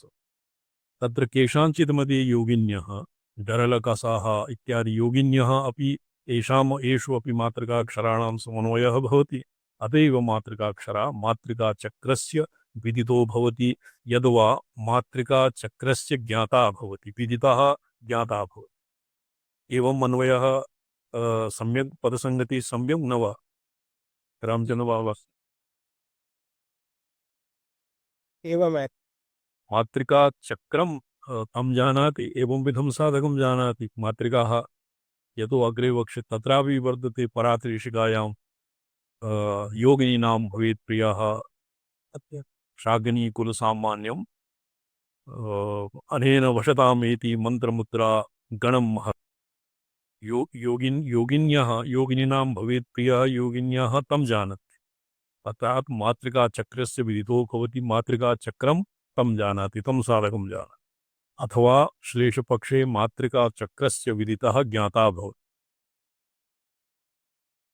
तत्र केषाञ्चित् मध्ये योगिन्यः डरलकसाः इत्यादि योगिन्यः अपि एषु अपि मातृकाक्षराणां समन्वयः भवति अतएव मातृकाक्षरा मातृकाचक्रस्य विदितो भवति यद्वा मातृकाचक्रस्य ज्ञाता भवति विदितः ज्ञाता भवति एवम् अन्वयः सम्यक् पदसंगति सम्यक् न वा रामचंद्र बाबा एवमेव मातृकाचक्रं तं जानाति एवं विधं साधकं जानाति मातृकाः यतो अग्रे वक्ष्ये तत्रापि वर्तते परात्रिशिखायां योगिनीनां भवेत् प्रियः शाकिनी कुलसामान्यम् अनेन वशतामेति मन्त्रमुद्रा गणं योगिन्यः भवेत् प्रियः योगिन्यः तं जानति अर्थात् मातृकाचक्रस्य विदितो भवति मातृकाचक्रं तं जानाति तं साधकं जानाति अथवा श्लेषपक्षे मातृकाचक्रस्य विदितः ज्ञाता भवति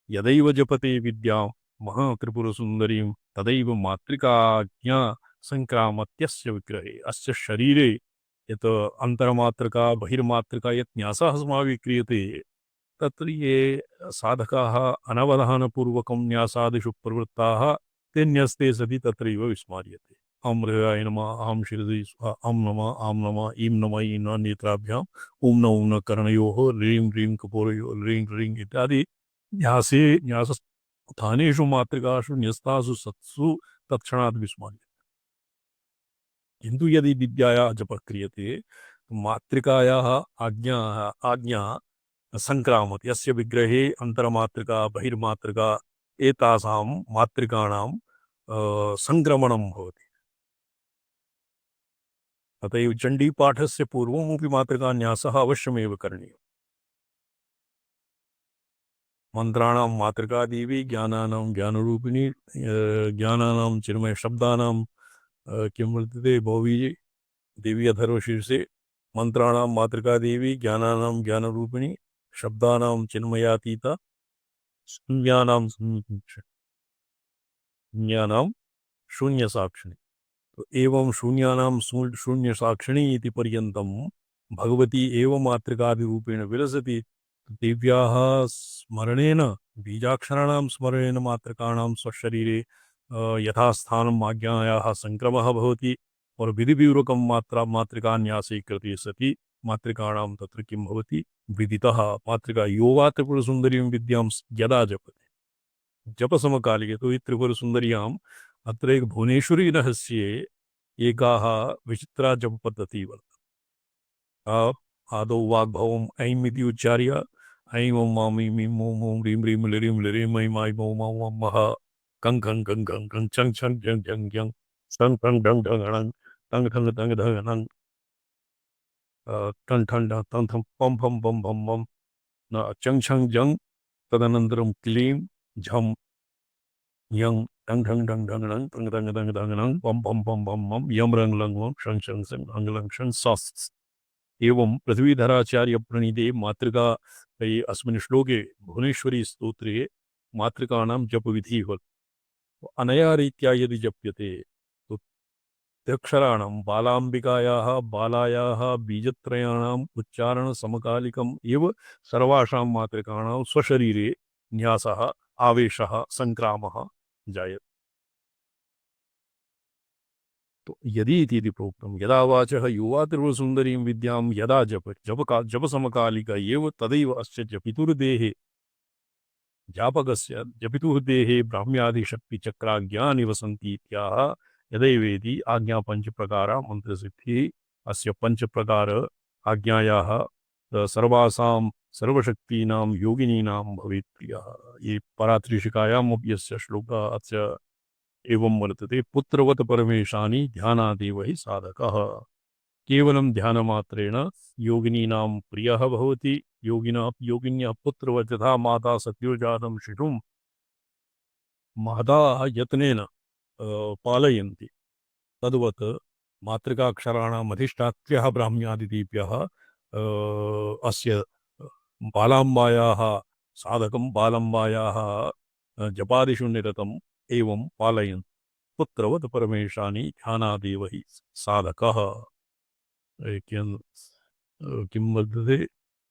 यदैव जपते विद्यां महात्रिपुरसुन्दरीं तदैव मातृकाज्ञा संक्रामत्यस्य विग्रहे अस्य शरीरे यत् अंतर्मातृका बहिर्मातृका यत् न्यासः अस्माभिः क्रियते तत्र ये साधकाः अनवधानपूर्वकं न्यासादिषु प्रवृत्ताः ते न्यस्ते सति तत्रैव विस्मार्यते अं हृदयाय नमः अहं शिरसि स्वाहा अं नमः ईं नमः ईं न नेत्राभ्याम् ॐ न ॐ न कर्णयोः ह्रीं ह्रीं कपोरयोः ह्रीं ह्रीं इत्यादि न्यासे न्यासस्थानेषु मातृकासु न्यस्तासु सत्सु तत्क्षणात् विस्मर्यते। किन्तु यदि विद्यायाः जपः क्रियते मातृकायाः आज्ञा सङ्क्रामति। यस्य विग्रहे अन्तर्मातृका बहिर्मातृका एतासां मातृकाणां सङ्क्रमणं भवति। अत एव चण्डीपाठस्य पूर्वमपि मातृकान्यासः अवश्यमेव करणीयः। मंत्राणां मातृका देवी ज्ञानानां ज्ञानरूपिणी ज्ञानानां चिन्मय शब्दानां किं वर्तते भोवी देवी अथर्वशीर्षे मंत्राणां मातृका देवी ज्ञानानां ज्ञानरूपिणी शब्दानां चिन्मयातीता शून्यानां ज्ञानां शून्यसाक्षिणी। तो एवं शून्यानां शून्यसाक्षिणी इति पर्यन्तं भगवती एव मातृकादिरूपेण विलसति। देव्याः स्मरणेन बीजाक्षराणां स्मरणेन मातृकाणां स्वशरीरे यथास्थानम् आज्ञायाः सङ्क्रमः भवति और विधिपूर्वकं मातृकान्यासे कृते सति मातृकाणां तत्र किं भवति विदितः। मातृका यो वा त्रिपुरसुन्दरीं विद्यां यदा जपते जपसमकालिके तो हि त्रिपुरसुन्दर्याम् अत्र एक भुवनेश्वरी रहस्ये एकाः विचित्रा जपपद्धतिः वर्तते। आदौ वाग्भवम् ऐम् इति उच्चार्य ऐं ओं मां ईं मीं मों मों ह्रीं ह्रीं लिरीं लिरीं ऐं मां मौ मौ मं मः कं खं खं खं खं छं छं झं झं झं सं ठं ढं ढं णं टं ठं टं ढं णं ठं ठं ढं तं थं पं फं पं भं भं चं छं जं तदनन्तरं क्लीं झं यं टं ठं ढं ढं णं टं टं टं ढं णं पं पं पं पं मं यं रं लं वं शं शं सं हं लं शं सस्। एवं पृथ्वीधराचार्य प्रणीते मातृका अस्मिन् श्लोके भुवनेश्वरी स्तोत्रे मातृकाणां जपविधिः वर्तते। अनया रीत्या यदि जप्यते तो त्र्यक्षराणां बालाम्बिकायाः बालायाः बीजत्रयाणाम् उच्चारण समकालिकम् एव सर्वासां मातृकाणां स्वशरीरे न्यासः आवेशः सङ्क्रामः जायते। तो यदि इति प्रोक्तं यदा वाचः युवा त्रिपुरसुन्दरीं विद्यां यदा जपसमकालिक एव तदैव अस्य जपितुर्देहे जापकस्य जपितुर्देहे ब्राह्म्यादिशक्तिचक्राज्ञा निवसन्ति इत्याह यदैवेति आज्ञा पंचप्रकारा मंत्रसिद्धिः अस्य पंचप्रकार आज्ञायाः सर्वासां सर्वशक्तीनां योगिनीनां भवेत्। ये परात्रिशिकायाम् अपि यस्य श्लोकः अस्य एवं वर्तते। पुत्रवत परमेशानि ध्यानादेव हि साधकः। केवलं ध्यानमात्रेण योगिनीनां प्रियः भवति। योगिन्यः पुत्रवत् यथा माता सत्योजातं शिशुं माता यत्नेन पालयन्ति तद्वत् मातृकाक्षराणाम् अधिष्ठात्र्यः ब्राह्म्यादिदेव्यः अस्य बालाम्बायाः साधकं बालाम्बायाः जपादिषु निरतम् एवं पालयन् पुत्रवत् परमेशानि ध्यानादेव हि साधकः। किं वर्तते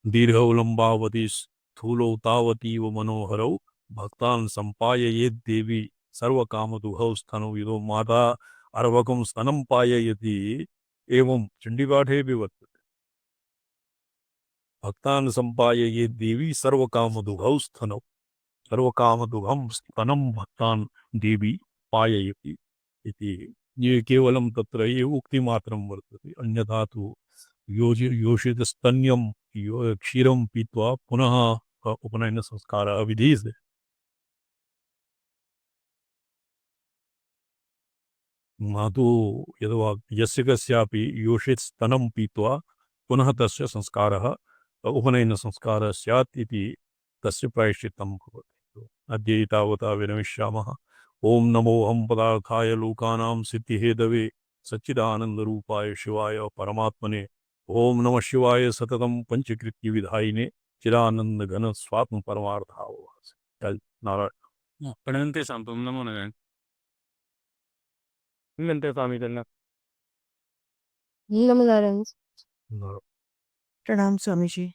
दीर्घौ लम्बावती स्थूलौ तावतीव मनोहरौ भक्तान् सम्पाययेद्देवी सर्वकामदुहौ स्तनौ यदो माता अर्वकं स्तनं पाययति एवं चण्डीपाठेऽपि वर्तते। भक्तान् सम्पाययेद्देवी सर्वकामदुहौ स्तनौ सर्वकामदुघं स्तनं भक्तान् देवी पाययति इति। ये केवलं तत्र ये उक्तिमात्रं वर्तते। अन्यथा तु योषितस्तन्यं क्षीरं पीत्वा पुनः उपनयन संस्कारः विधीयते। मातु यद्वा यस्य कस्यापि योषित स्तनं पीत्वा पुनः तस्य संस्कारः उपनयन संस्कारः स्यात् इति तस्य प्रायश्चित्तं भवति। अद्य तावता विरमिष्यामः। ओम नमो हम पदार्थाय लोकानां सिद्धिहेतवे सच्चिदानंदरूपाय शिवाय परमात्मने ओम नमः शिवाय सततं पंचकृत्य विधायिने चिदानंद घन स्वात्म परमार्थावभास। चल नारायण प्रणन्ते सांपं नमो नारायण। नंतर स्वामी त्यांना नमो नारायण। नारायण। प्रणाम स्वामी जी।